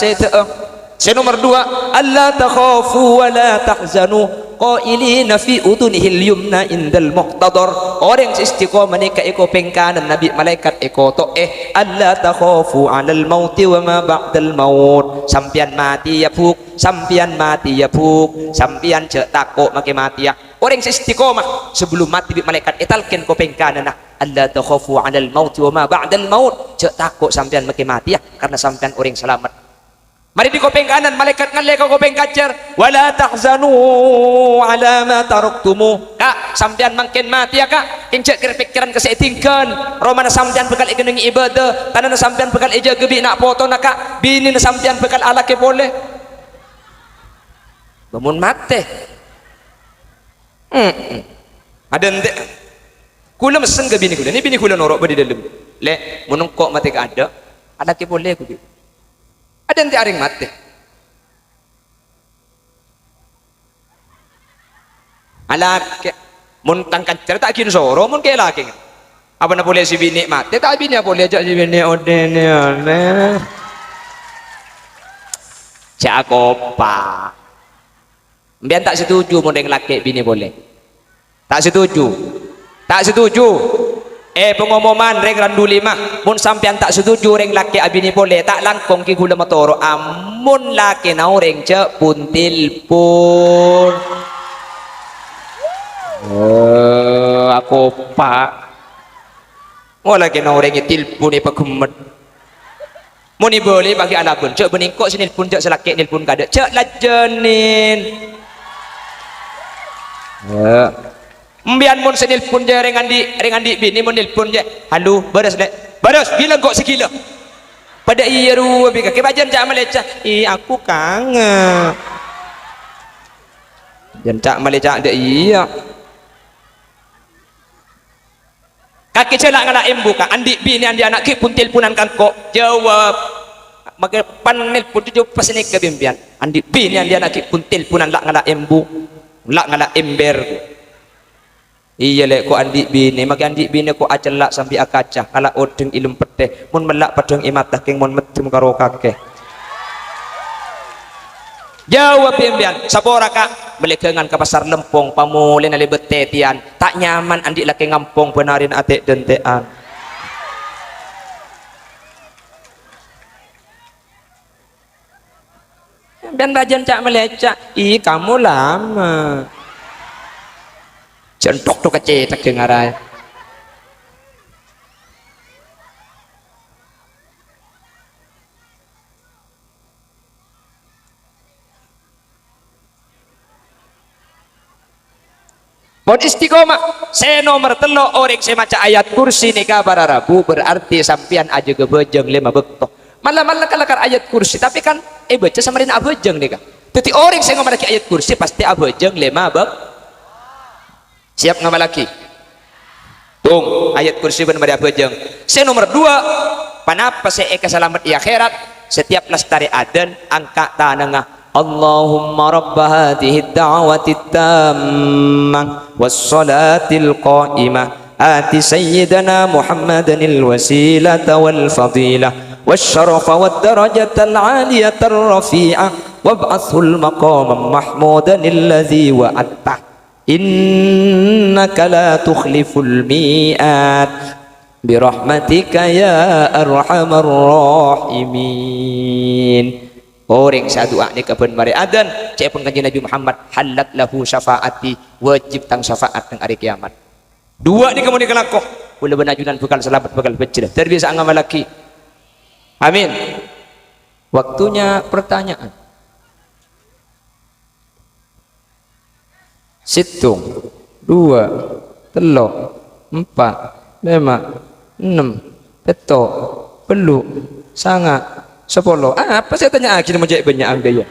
nomor 2 alla takhafu wa la tahzanu qailina fi udunihil yumna indal muhtadar. Orang yang istiqamah ni ka eko pengkanan nabi malaikat eko to alla takhafu alal mauti wa ma ba'dal maut. Sampian mati ya puk, sampian mati ya puk, sampian cek takut make mati ya. Orang yang istiqamah sebelum mati bi malaikat etalken ko pengkanan alla takhafu alal mauti wa ma ba'dal maut. Cek takut sampian make mati ya karena sampian orang selamat. Mari di kopeng kanan malaikat ngalle ke kopeng kacer wala tahzanu ala ma taraktumu. Kak sampean mangkin mati ya kak kincek pikiran kesetingkan romana sampean bekal ikeneng ibadah tanana sampean bekal eja gebi nak foto nak kak bini sampean bekal alake boleh bangun mate ada ndek kula mesen ke bini kula ni bini kula norok badi dalam le menungkok mati ka ada alake boleh ku ada nanti aring mati alake mun tangkan cerita kin soro mun ke laki apa na boleh si bini mati tak bini boleh ajak si bini odene ane cakopa mbian tak setuju mun deng laki bini boleh tak setuju pengumuman reng randu 5 mun sampean tak setuju reng laki abini boleh tak langkong ki gula motoro amun laki nau reng cek pun tilpun aku pak mau lagi nau reng tilpun ni pakemet Muni boleh bagi alabun. Cek beningkok sini pun cek selakik nil pun kada. Cek lajenin. Ya. Mbian mun senil pun je rengan di bini mun nil pun je. Halo, beres dek. Beres bilang kok sekilo. Pada iya ruwa bika ke bajan cak maleca. Aku kangen. Jan cak maleca dek iya. Kaki celak ngala embuka andi bini andi anak ki pun teleponan kan kok jawab maka panel pun tu pas ni kebimpian andi bini andi anak ki pun teleponan lak ngala embu lak ngala ember iya lek ko andi bini maka andi bini ko acelak sampai akaca ala odeng ilum peteh mun melak padang imatah king mun medem karo kakek jawab bimpian sapora kak melekengan ke pasar lempong pamulin ali betetian tak nyaman andi laki ngampong benarin atik dentean dan bajan cak melecak kamu lama centok tuh kecetak dengarai Bon istiqomah saya nomor telo orang saya maca ayat kursi nih kabar Rabu berarti sampian aja gebejeng lima bekto malah kalakar ayat kursi tapi kan baca sama rina abejeng nih kak jadi orang saya ngomong lagi ayat kursi pasti abejeng lima bek siap ngomong lagi tung ayat kursi benar abejeng saya nomor 2 panapa saya selamat di akhirat setiap lestari adan angka tanengah Allahumma rabba hadhihi ad-da'wati at-tammah was-salatil qa'imah ati sayyidana Muhammadan al-wasilata wal-fadilah wasyarafa wad-darajata al-'aliyata ar-rafi'ah wab'athhu al-maqama mahmudan alladhi wa'adtah innaka la tukhliful mi'ad birahmatika ya arhamar rahimin. Orang sadua ni kapan mari adan cek pun kanjeng Nabi Muhammad halat lahu syafaati wajib tang syafaat tang hari kiamat 2 ni kamu ni kelakok boleh benajunan bekal selamat bekal becah terbiasa ngamal laki amin waktunya pertanyaan situng 2 telok 4 5 6 petok peluk sangat 10 apa saya tanya akhirnya mau jawab banyak angga ya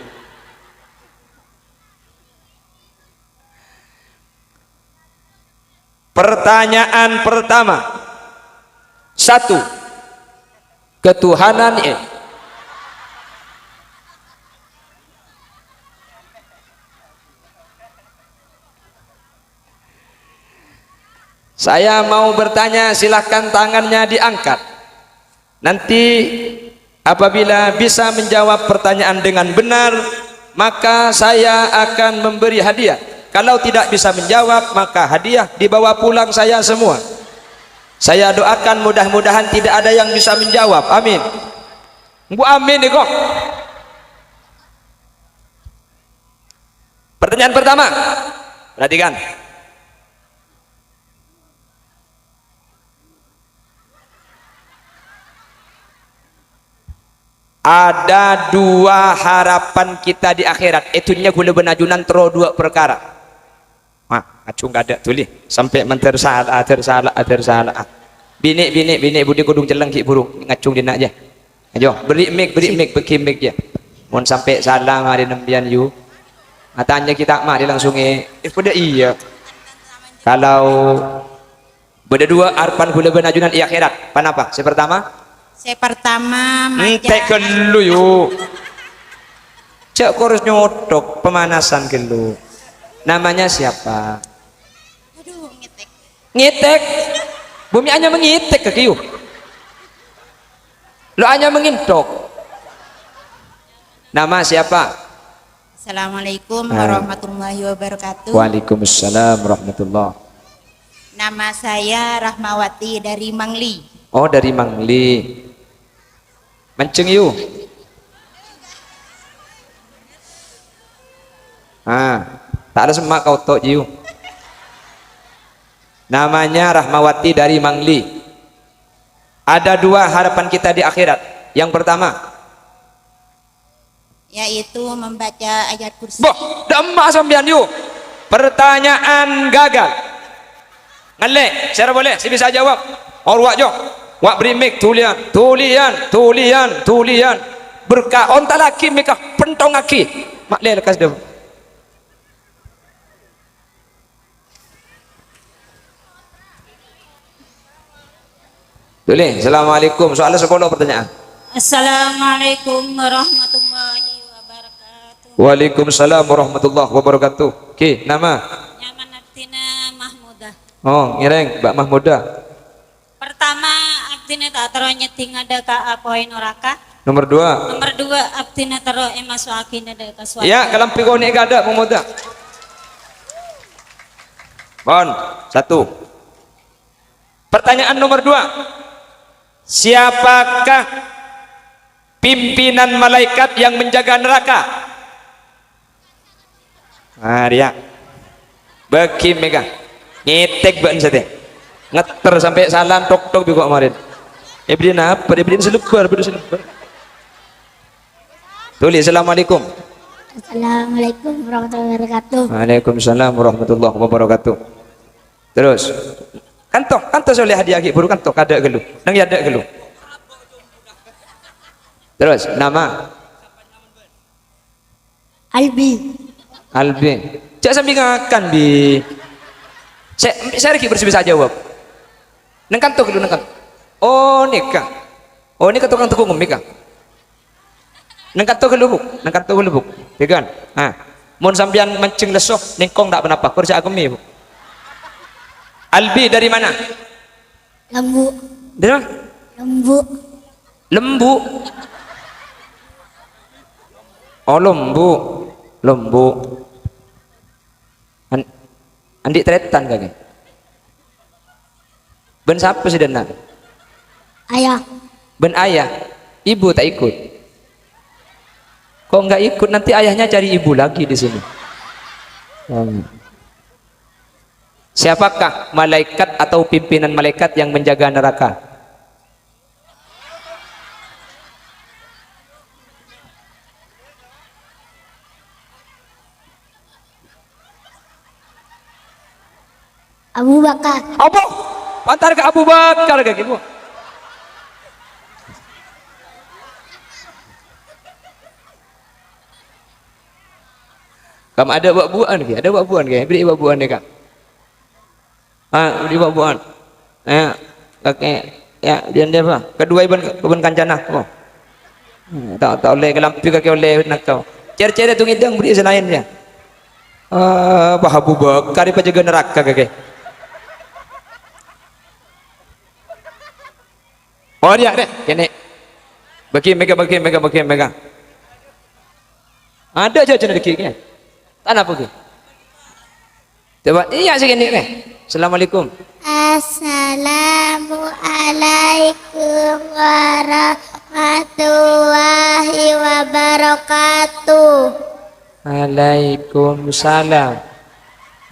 pertanyaan pertama 1 ketuhanan saya mau bertanya silahkan tangannya diangkat nanti apabila bisa menjawab pertanyaan dengan benar maka saya akan memberi hadiah kalau tidak bisa menjawab maka hadiah dibawa pulang saya semua saya doakan mudah-mudahan tidak ada yang bisa menjawab amin Bu amin nih kok pertanyaan pertama perhatikan ada 2 harapan kita di akhirat itunya gula benajunan tero 2 perkara acung ada tulis sampai mentersalah bini budi kudung celeng ki burung ngacung dina aja ayo beri mic beki mic ya mohon sampai salah mari nembian you tanya kita mari langsung pada iya kalau beda 2 harapan gula benajunan di akhirat panapa saya pertama tek gelu yuk cek kurus nyotok pemanasan gelu namanya siapa aduh ngitek bumi hanya mengitek ke kiu lo hanya mengintok nama siapa Assalamualaikum warahmatullahi wabarakatuh Waalaikumsalam warahmatullah nama saya Rahmawati dari Mangli oh dari Mangli mancing yuk tak ada semak kau tok jiu namanya Rahmawati dari Mangli ada 2 harapan kita di akhirat Yang pertama, yaitu membaca ayat kursi. boh, demak sampean yuk. Pertanyaan gagal. Ngalek, saya boleh, saya bisa jawab. Orwak jo, wak brimik tulian, tulian. Berkah onta laki mereka pentong aki. Mak le lekas dia. Tulis, Assalamualaikum. Soalan 10 pertanyaan. Assalamualaikum warahmatullahi wabarakatuh. Waalaikumsalam warahmatullahi wabarakatuh. Okey, nama? Nyaman Abdina Mahmudah. Oh, ngireng Mbak Mahmudah. Pertama, Abdina tak taruh nyeting ada ka poin oraka. Nomor 2. Nomor 2, Abdina taruh masuk akin ada ka suatu. Ya, kalau pikir ni ada Mahmudah. Bon, 1. Pertanyaan nomor 2. Siapakah pimpinan malaikat yang menjaga neraka? Dia bagi mega ngetek ban sate ngeter sampai salam tok juga kemarin. Ibrin apa? Ibrin selebar. Tulis Assalamualaikum. Assalamualaikum warahmatullahi wabarakatuh. Waalaikumsalam warahmatullahi wabarakatuh. Terus kantor soleh hadiah baru kantor kada gelu nang ada gelu. Terus nama Albi. Cak sambil ngakan bi. Saya lagi bisa jawab. Nang kantor gelu nang kantor. Oh nikah. Oh ini tukang tukung mika. Nang kantor gelu buk. Pegan. Mun sambian mancing lesoh ningkong tak kenapa. Kerja agami bu. Albi dari mana? Lembu. Dari mana? Lembu. Oh lembu. Andi tretan kagak? Ben siapa sih dana? Ayah. Ben ayah. Ibu tak ikut. Kok nggak ikut nanti ayahnya cari ibu lagi di sini. Siapakah malaikat atau pimpinan malaikat yang menjaga neraka? Abu Bakar. Apa? Antar ke Abu Bakar kayak gitu. Kamu ada buat-buan ke? Ada buat-buan ke? Beri buat-buan deh kak. Beri buat-buan. Kakek. Ya, dia apa? Kedua ibn kancana. Oh. Tak oleh kelampi kakek oleh nak kau. Cer-cer tu ngidang beri selain dia. Bah Abu Bakar di penjaga neraka kakek. Oh dia deh, kene. Bagi mega. Ada aja jenis dikit. Tanah apa ke? Coba iya sih kene. Assalamualaikum. Assalamualaikum warahmatullahi wabarakatuh. Waalaikumsalam.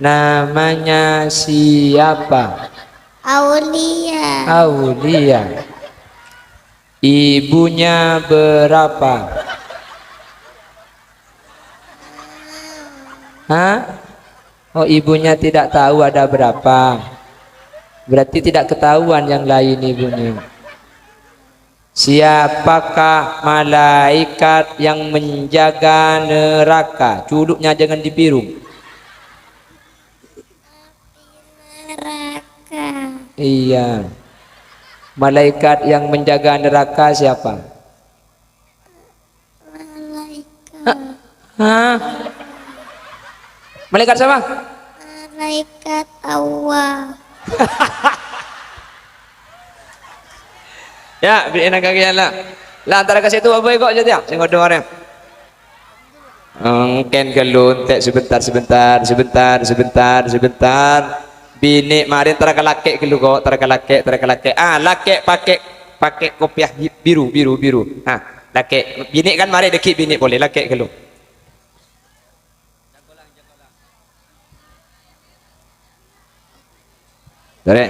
Namanya siapa? Aulia. Ibunya berapa? Oh ibunya tidak tahu ada berapa. Berarti tidak ketahuan yang lain ibunya. Siapakah malaikat yang menjaga neraka? Cuduknya jangan dibiru. Neraka. Iya. Malaikat yang menjaga neraka siapa? Malaikat siapa? Malaikat Allah. Ya, beri enak kaki lah. Lah antara kasih itu apa kok jadi ya? Saya ngodo orang. Ken geluntek sebentar. Bini marin terkelakek gelu kok, terkelakek. Laki pakai kopiah biru. Laki bini kan mari dekik bini boleh laki gelu. Dore.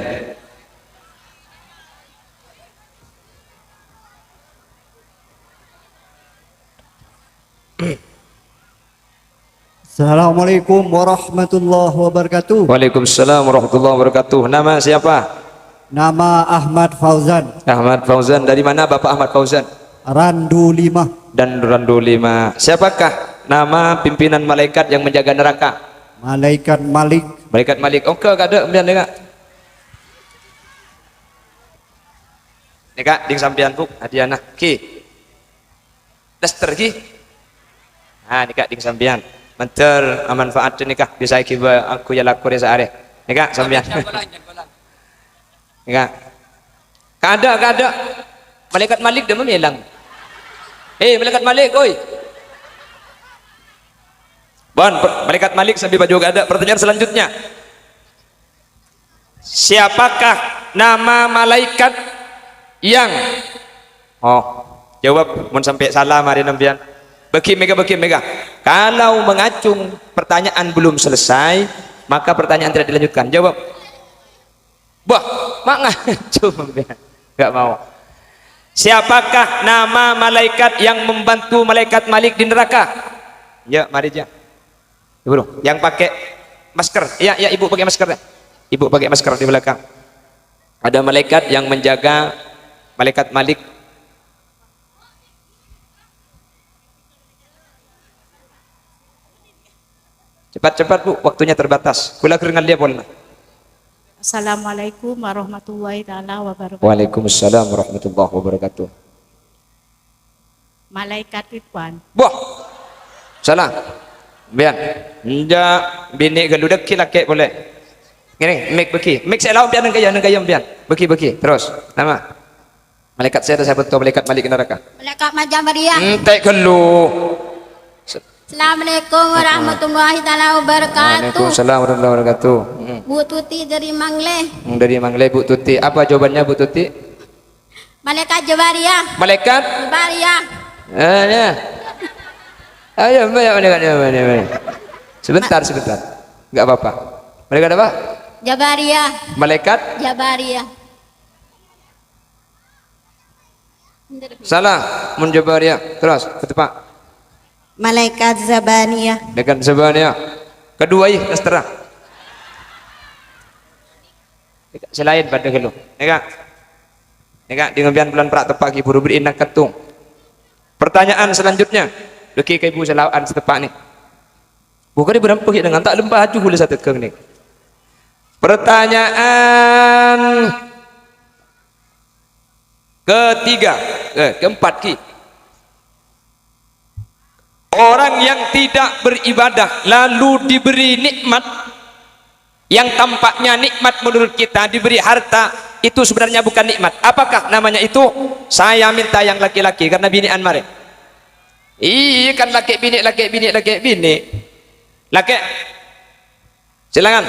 Assalamualaikum warahmatullahi wabarakatuh. Waalaikumsalam warahmatullahi wabarakatuh. Nama siapa? Nama Ahmad Fauzan, Ahmad Fauzan. Dari mana Bapak Ahmad Fauzan? Randu 5, Dan Randu 5. Siapakah nama pimpinan malaikat yang menjaga neraka? Malaikat Malik. Malaikat Malik. Oke, ada ambian dengar. Nih kak, ding sampean buk, hadiah nah, ki. Daster ki. Nah, nih kak, ding sampean. Menter manfaat nih kak, bisa kiba aku ya laku desa are. Nih kak, sampean. Nih kak. Kada. Malaikat Malik dah memilang. Malaikat Malik, oi. Bon, Malaikat Malik sambil baju ada. Pertanyaan selanjutnya. Siapakah nama malaikat yang jawab mun sampai salah mari nampian. Beki mega. Kalau mengacung pertanyaan belum selesai, maka pertanyaan tidak dilanjutkan. Jawab. Wah, mak ngacung nampian. Enggak mau. Siapakah nama malaikat yang membantu malaikat Malik di neraka? Ya, mari aja. Ibu, yang pakai masker. Ya, ibu pakai masker. Ibu pakai masker di belakang. Ada malaikat yang menjaga malaikat Malik. Cepat Bu, waktunya terbatas. Kula keringan dia boleh. Assalamualaikum warahmatullahi taala wabarakatuh. Waalaikumsalam warahmatullahi wabarakatuh. Malaikat Ridwan. Wah, salah. Biar, bini geludek laki boleh. Gini, mik beki, mik saya lawan biar nengkayam biar. Beki, terus. Nama. Malaikat saya ada betul malaikat Malik neraka. Malaikat Majamariah. Entek gelu. Assalamualaikum warahmatullahi taala wabarakatuh. Waalaikumsalam warahmatullahi wabarakatuh. Bu Tuti dari Mangle. Dari Mangle Bu Tuti. Apa jawabannya Bu Tuti? Malaikat Jabariyah. Malaikat? Jabariyah. Ya. Ayo, mana. Sebentar. Enggak apa-apa. Malaikat apa? Jabariyah. Malaikat? Jabariyah. Salah. Mun Jabariyah. Terus, ketepak. Malaikat Zabaniyah. Dengan sebenarnya. Kedua terang. Selain pada kilo. Neka dengan bulan perak tepak ibu beri inak ketung. Pertanyaan selanjutnya. Leki ke ibu selawaan setepak ni. Bukan dia berapa dengan tak lembah aju boleh satu keng ni. Pertanyaan keempat ki. Orang yang tidak beribadah lalu diberi nikmat yang tampaknya nikmat menurut kita, diberi harta, itu sebenarnya bukan nikmat. Apakah namanya itu? Saya minta yang laki-laki karena binian mari. Iya kan laki bini. Laki. Silakan.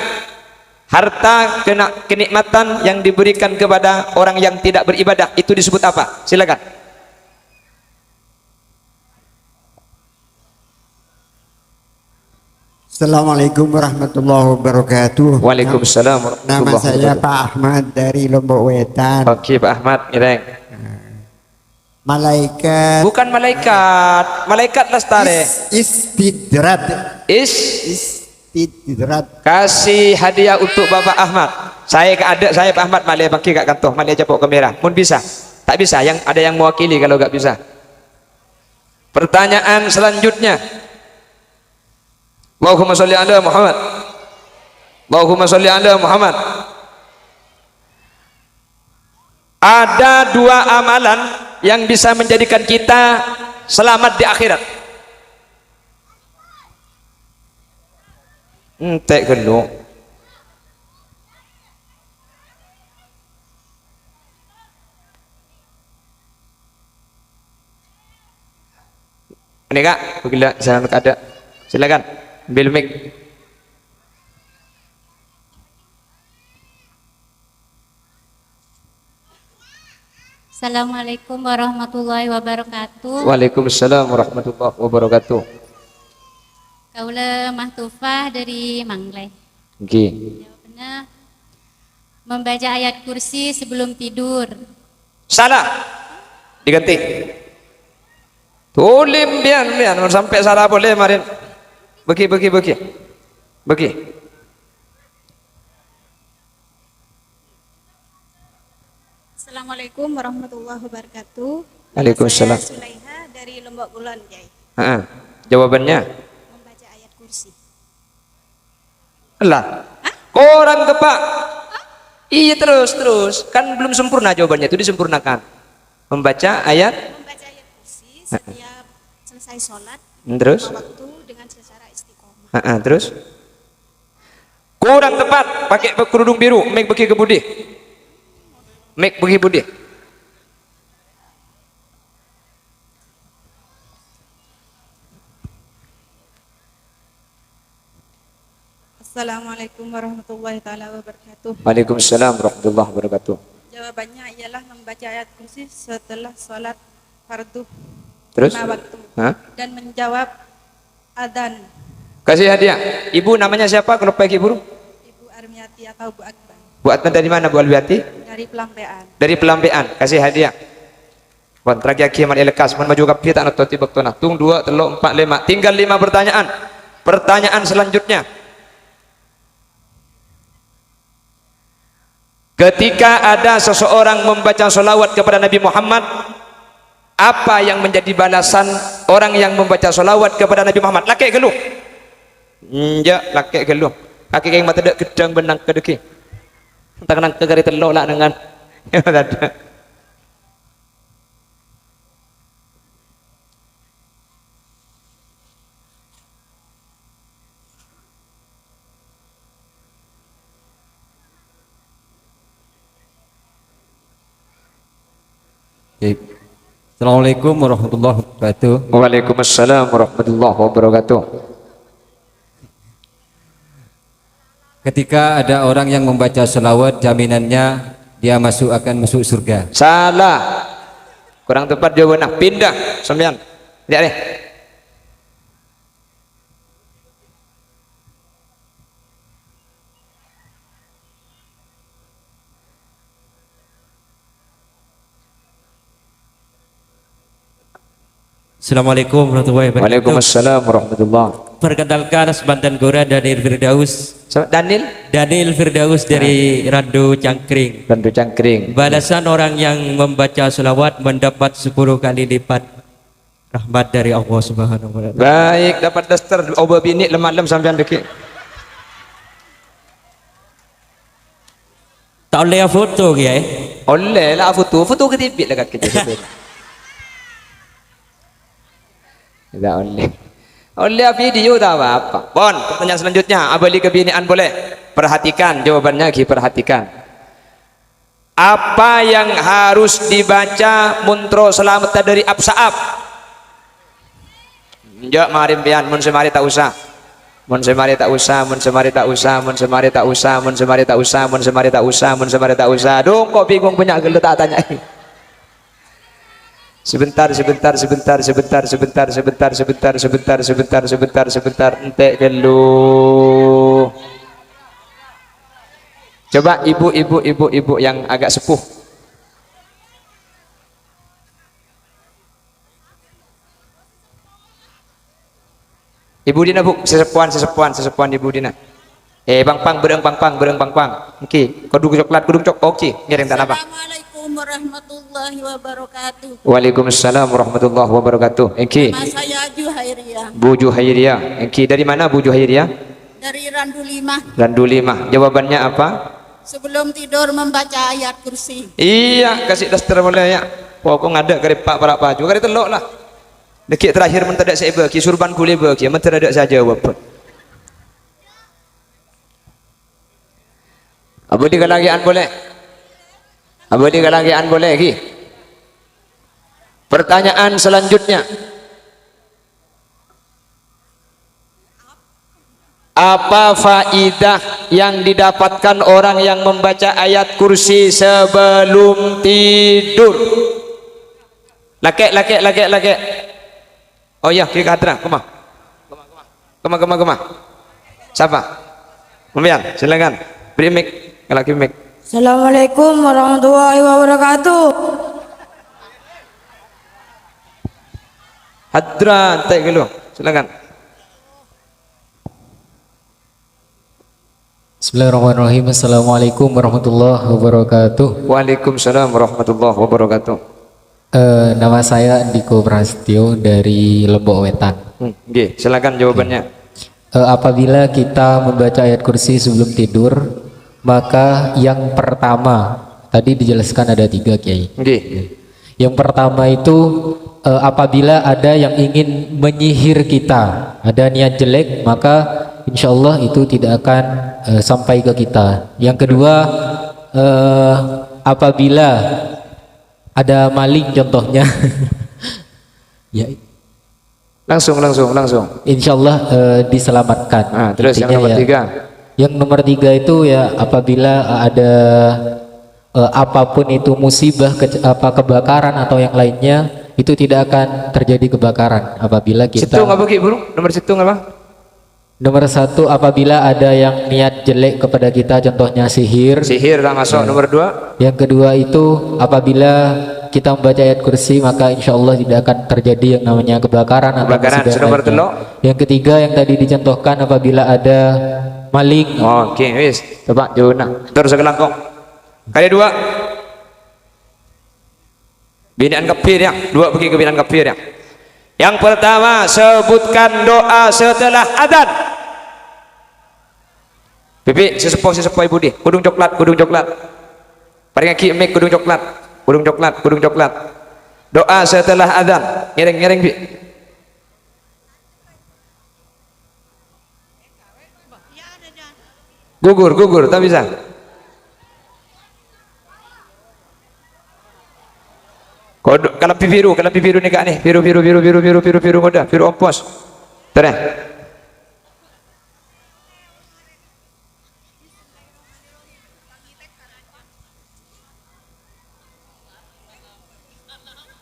Harta kenikmatan yang diberikan kepada orang yang tidak beribadah itu disebut apa? Silakan. Assalamualaikum warahmatullahi wabarakatuh. Waalaikumsalam Nama warahmatullahi saya wabarakatuh. Pak Ahmad dari Lombok Wetan. Oke Pak Ahmad, ireng. Malaikat Bukan malaikat lestari. istidrat. Istidrat. Kasih hadiah untuk Bapak Ahmad. Saya ke adik saya Pak Ahmad malih bagi kat kantor, malih capok kamera. Mun bisa. Tak bisa, yang ada yang mewakili kalau enggak bisa. Pertanyaan selanjutnya. Allahumma sholli ala Muhammad. Allahumma sholli ala Muhammad. Ada dua amalan yang bisa menjadikan kita selamat di akhirat. Entek gelu. Ini Kak, bila saya ada. Silakan. Ambil mic. Assalamualaikum warahmatullahi wabarakatuh. Waalaikumsalam warahmatullahi wabarakatuh. Kaula Mahtufah dari Mangle. Nggih. Jawabannya membaca ayat kursi sebelum tidur. Salah. Diganti. Tulim bian sampai salah boleh marin. Bagi. Assalamualaikum warahmatullahi wabarakatuh. Waalaikumsalam. Saya Sulaiha dari Lombok Kulon, Jai. Jawabannya Membaca ayat kursi. lah. Orang tepat. Iya terus. Kan belum sempurna jawabannya, itu disempurnakan. Membaca ayat. Membaca ayat kursi setiap selesai sholat. Terus. 5 waktu dengan secara istiqomah. Terus. Kurang tepat. Pakai kerudung biru. Make bagi ke Budi. Make bagi Budi. Assalamualaikum warahmatullahi taala wabarakatuh. Waalaikumsalam warahmatullahi wabarakatuh. Jawabannya ialah membaca ayat kursi setelah sholat fardu Terus? 5 waktu dan menjawab adzan. Kasih hadiah. Ibu namanya siapa kalau pakai buru? Ibu Armiati atau Bu Akbar Bu Atman dari mana Bu Alwiati? dari Pelampean. Dari Pelampian. Kasih hadiah. Wan tragi akiman elekas man maju kapi tak nototi baktona. Tung 2 3 4 5. Tinggal 5 pertanyaan. Pertanyaan selanjutnya. Ketika ada seseorang membaca sholawat kepada Nabi Muhammad, apa yang menjadi balasan orang yang membaca sholawat kepada Nabi Muhammad? Laki geluh. Laki geluh. Kaki yang mata dek gedang benang kedeki. Tangan ke gari telok lah dengan. Ya ada. Assalamualaikum warahmatullahi wabarakatuh. Waalaikumsalam warahmatullahi wabarakatuh. Ketika ada orang yang membaca selawat, jaminannya dia akan masuk surga. Salah. Kurang tepat jawabannya. Pindah sembilan. Lihat deh. Assalamualaikum warahmatullahi wabarakatuh. Waalaikumsalam warahmatullahi. Perkenalkan Sebantan Gora Daniel Firdaus. Daniel Firdaus dari Randu Cangkring. Randu Cangkring. Balasan orang yang membaca selawat mendapat 10 kali lipat rahmat dari Allah Subhanahu wa taala. Baik, dapat daster oba bini lemah-lem sampean deki. Tak boleh foto ke ya? Oleh lah foto ketipik lah kat kerja. Tidak oleh video tak apa. Bon, pertanyaan selanjutnya, abali kebinian boleh. Perhatikan jawabannya, perhatikan. Apa yang harus dibaca muntro selamat dari absaab? Njak marim pian, mun semari tak usah. Mun semari tak usah, mun semari tak usah, mun semari tak usah, mun semari tak usah, mun semari tak usah, mun semari tak usah. Duh, kok bingung punya gelut tak tanya. Sebentar entek gelu. Coba ibu yang agak sepuh. Ibu Dina bu, sesepuan Ibu Dina. Bang pang bereng pang. Oke, kudung coklat. Oke, ngirim tak apa. Assalamualaikum warahmatullahi wabarakatuh. Waalaikumsalam warahmatullahi wabarakatuh. Engki. Nama saya Juhairia. Bu Juhairia. Engki dari mana Bu Juhairia? Dari Randu 5. Randu 5. Jawabannya apa? Sebelum tidur membaca ayat kursi. Iya, kasih daster boleh ya. Pokok ada kare pak para baju kare telok lah. Dekik terakhir mentedak saya bagi surban kulit bagi, mentedak saja wapun. Abu di kalagian boleh. Abadi kalagian boleh lagi. Pertanyaan selanjutnya. Apa faidah yang didapatkan orang yang membaca ayat kursi sebelum tidur? Laki. Oh ya, kita hatra, kemah. Siapa? Membiang, silakan. Beri mic, laki mic. Assalamualaikum warahmatullahi wabarakatuh. Hadran, tak gelo, silakan. Bismillahirrahmanirrahim. Assalamualaikum warahmatullahi wabarakatuh. Waalaikumsalam warahmatullahi wabarakatuh. Nama saya Diko Prasetyo dari Lombok Wetan. Oke, silakan jawabannya. Apabila kita membaca ayat kursi sebelum tidur, maka yang pertama tadi dijelaskan ada 3, Kiai. Oke. Yang pertama itu apabila ada yang ingin menyihir kita, ada niat jelek, maka insya Allah itu tidak akan sampai ke kita. Yang kedua, apabila ada maling contohnya, ya Langsung. insya Allah diselamatkan. Terus yang Intinya nomor ya, 3. yang nomor 3 itu ya apabila ada apapun itu musibah, kebakaran atau yang lainnya, itu tidak akan terjadi kebakaran apabila kita. Situ nggak bagi bro? Nomor situ nggak bang? Nomor 1, apabila ada yang niat jelek kepada kita, contohnya sihir. Sihir tak masuk. Nomor 2. Yang kedua itu apabila kita membaca ayat kursi, maka insya Allah tidak akan terjadi yang namanya kebakaran atau musibah nomor lainnya. 3. Yang ketiga yang tadi dicontohkan apabila ada maling. Oke, wis. Coba jona. Terus kelangkong. Kali 2. Binaan kafir ya. 2 pergi ke binaan kafir ya. Yang pertama, sebutkan doa setelah adzan. Pipi, sesepuh ibu di. Kudung coklat. Paling aki mik kudung coklat. Doa setelah adzan. Ngereng Pi. Gugur, tak bisa. Kalau biru nih kak nih, biru koda, biru ompos. Terus.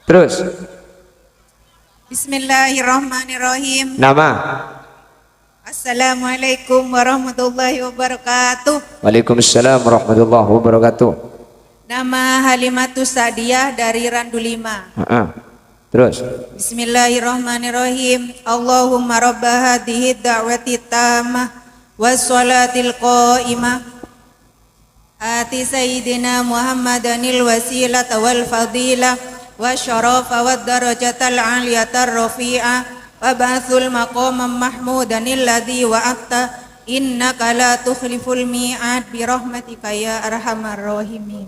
Terus. Bismillahirrahmanirrahim. Nama. Assalamualaikum warahmatullahi wabarakatuh. Waalaikumsalam warahmatullahi wabarakatuh. Nama Halimatus Sa'diyah dari Randu 5. Terus. Bismillahirrahmanirrahim. Allahumma rabba hadhihi da'wati tammah wassalatil qa'imah. Ati sayyidina Muhammadanil wasilata wal fadilah wa syarafa wad darajatal aliyatar rafi'ah wa ba'thul maqamam mahmudanil ladzi wa'atta innaka la tukhliful mi'ad bi rahmatika ya arhamar rahimin.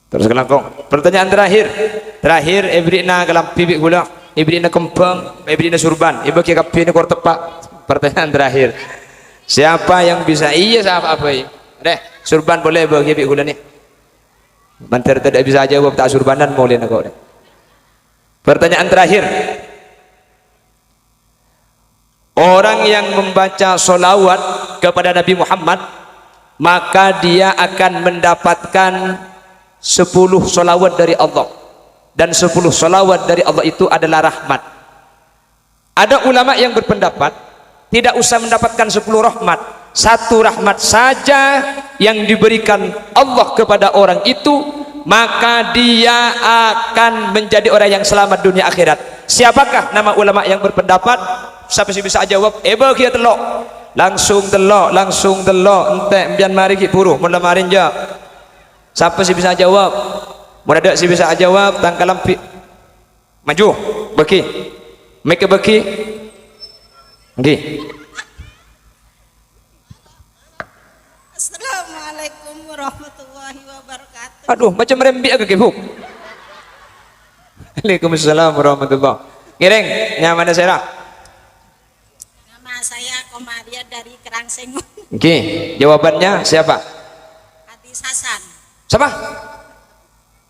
Terus kelangkong. Pertanyaan terakhir ibrina kalam pibik gula, ibrina kempeng, ibrina surban, ibu kia kapi ni kor tepak. Pertanyaan terakhir, siapa yang bisa siapa apa ini? Deh, surban boleh bagi pibik gula ni. Mantir tidak bisa jawab tak surbanan boleh nak kau. Pertanyaan terakhir, orang yang membaca solawat kepada Nabi Muhammad, maka dia akan mendapatkan 10 solawat dari Allah, dan 10 solawat dari Allah itu adalah rahmat. Ada ulama yang berpendapat tidak usah mendapatkan 10 rahmat, 1 rahmat saja yang diberikan Allah kepada orang itu, maka dia akan menjadi orang yang selamat dunia akhirat. Siapakah nama ulama yang berpendapat? Siapa sih bisa jawab? Kia telok, langsung telok entek bian mari ki puruh mula marin je. Siapa sih bisa jawab? Mana ada sih bisa jawab? Tangkalam maju, beki, make beki, okay. Assalamualaikum warahmatullahi wabarakatuh. Aduh, macam rembik agak kebuk. Waalaikumsalam warahmatullahi. Ngiring, nyaman saya. Nama saya Komaria dari Kerangsengun. Oke, jawabannya siapa? Hadis Hasan. Siapa?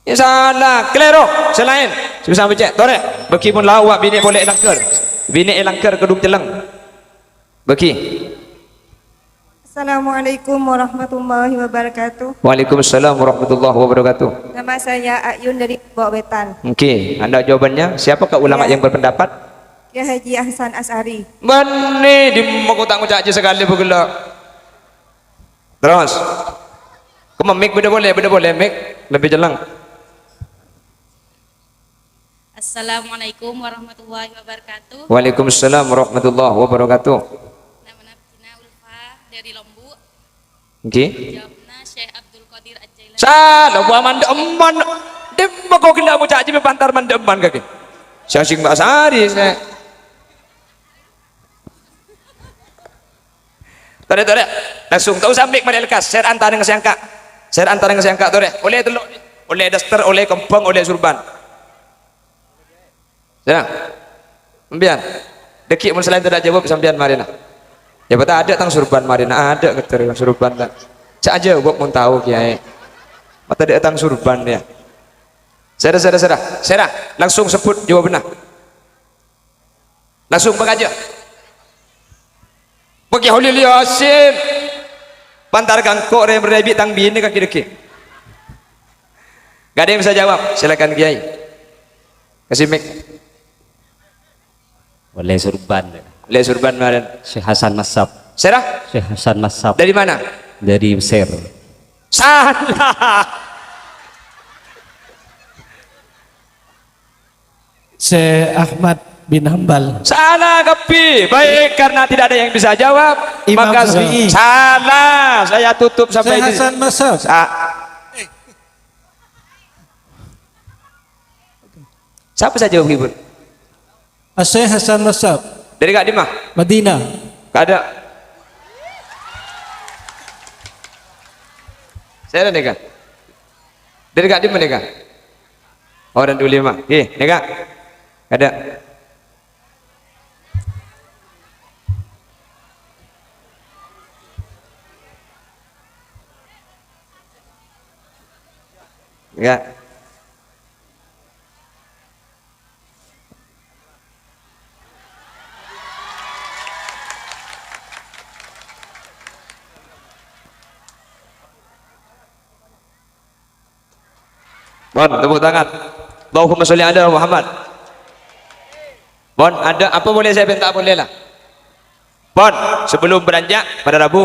Ya salah, klero, selain. Bisa baca, tore. Beki pun lawak bini boleh elangker. Bini elangker kedung teleng. Beki. Assalamualaikum warahmatullahi wabarakatuh. Waalaikumsalam warahmatullahi wabarakatuh. Nama saya Ayun dari Lombok Wetan. Oke, Anda jawabannya siapakah ulama yang berpendapat? Kiai Haji Hasan As'ari. Bani di makutak ngucak aja sekali bergelak. Terus. Kamu mic beda boleh mic lebih jelang. Assalamualaikum warahmatullahi wabarakatuh. Waalaikumsalam warahmatullahi wabarakatuh. Nama Nabi Ulfa dari Nggih. Salah buah mandeman. Demma kok kena mau caci pantar mandeman kaki. Saya sing Mbak Sari saya. Tore langsung tahu sambil mari lekas share antara ngesangka. Share antara ngesangka tore. Oleh teluk, oleh daster, oleh kempang, oleh surban. Senang. Sampean. Dekik mun selain tidak jawab sampean marina. Ya betul ada tang surban marina ada keter surban tak. Cak aja buat mun tahu kiai. Mata dia tang surban ya. Serah. Langsung sebut jawab benar. Langsung pengaja. Bagi Hulil Yasin. Pantar kangkok yang berdebit tang bini kaki deki. Gak ada yang bisa jawab. Silakan kiai. Kasih mic. Oleh surban. Oleh surban kemarin. Syekh Hasan Masab. Serah? Syekh Hasan Masab. Dari mana? Dari Mesir. Salah. Syekh Ahmad bin Hambal. Salah Kapi. Baik, karena tidak ada yang bisa jawab, Imam maka Syafi'i. salah. Saya tutup sampai Syekh di Hasan Masab. Siapa saja jawab ibu? Syekh Hasan Masab. Dari Kak Dimah? Madinah. Gak ada. Saya ada nega. Dari Kak Dimah nega. Orang dulu lima. Nega. Gak ada. Enggak. Bon, tepuk tangan. Allahumma sholli ala Muhammad. Bon, ada apa boleh saya minta boleh lah. Bon, sebelum beranjak pada Rabu,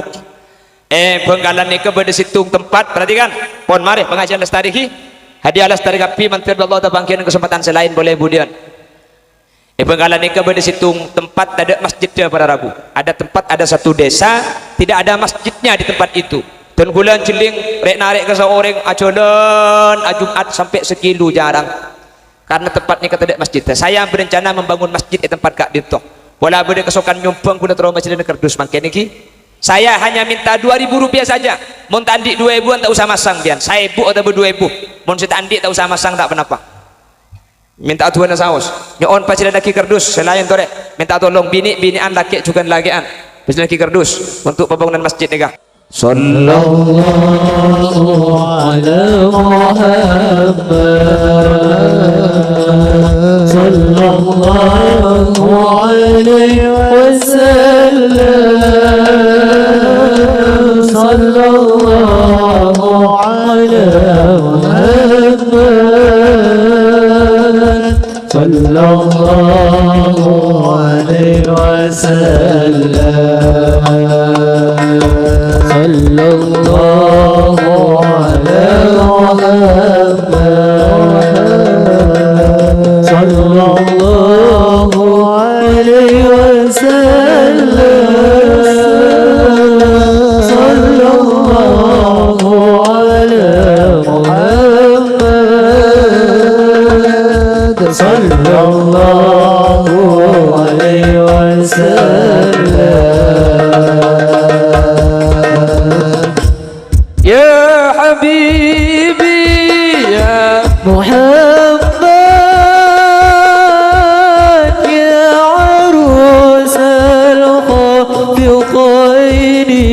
penggalan ni ke pada situng tempat, perhatikan. Bon, mari pengajian lestari. Hadiah lestari kapi menteri Allah tabangkian kesempatan selain boleh budian. Penggalan ni ke pada situng tempat ada masjidnya pada Rabu. Ada tempat, ada satu desa tidak ada masjidnya di tempat itu. Dan bulan celing rek narik ke seorang ajolan Jumat sampai sekilo jarang karena tempat ni kata dek masjid. Saya berencana membangun masjid di tempat Kak Dinto. Wala boleh kesokan nyumbang guna terus masjid kerdus mangke niki. Saya hanya minta 2.000 rupiah saja. Mun tandik 2.000 tak usah masang pian. 1.000 atau 2.000. Mun saya tandik tak usah masang tak apa-apa. Minta tuan saus. Nyon pasir laki kerdus selain tore. Minta tolong binian laki juga lakian. Pasir laki kerdus untuk pembangunan masjid ni kah. Sallallahu ala Muhammad. Sallallahu alaihi wasallam. Sallallahu ala Muhammad. Sallallahu alaihi wasallam. Sallallahu ala Muhammad. Sallallahu alaihi wasallam. Sallallahu ala Muhammad. Sallallahu alaihi wasallam. Ya Habibi ya Muhammad ya arus al-khafiqaini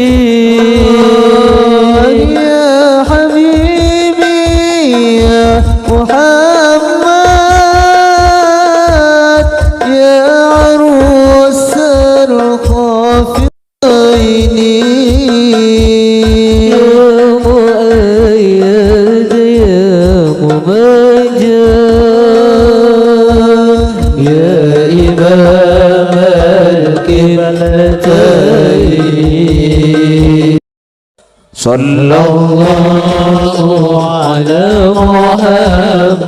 ya habibi ya Muhammad ya arus al-khafiqaini Sallallahu ala Muhammad.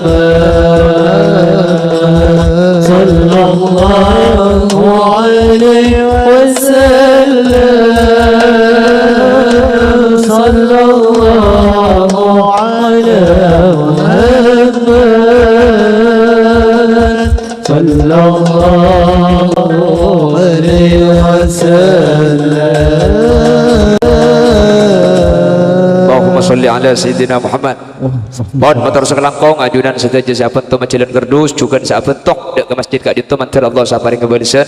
Sallallahu alaihi wasallam. sallallahu alaihi wasallam. Allahumma salli ala Sayyidina Muhammad. Mohon motor sekelangkong ajunan sedaja siapa tu majalan kerdus juga siapa tok dek ke masjid kak ditu mantir Allah sapari ngebalisan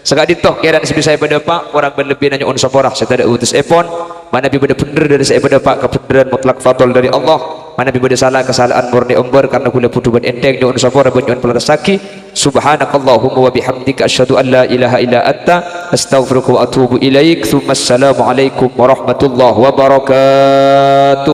sekak ditok kira dan sebisa saya pada pak orang berlebih nanya on saporah saya tak ada utus epon mana bi pada bener dari saya pada pak kebenaran mutlak fatul dari Allah mana bi pada salah kesalahan murni umbar karena kula putuban enteng di on saporah banyak pelarasaki subhanakallahumma wa bihamdika asyhadu an la ilaha illa anta astaghfiruka wa atubu ilaik. Tsumma assalamu alaikum warahmatullahi wabarakatuh.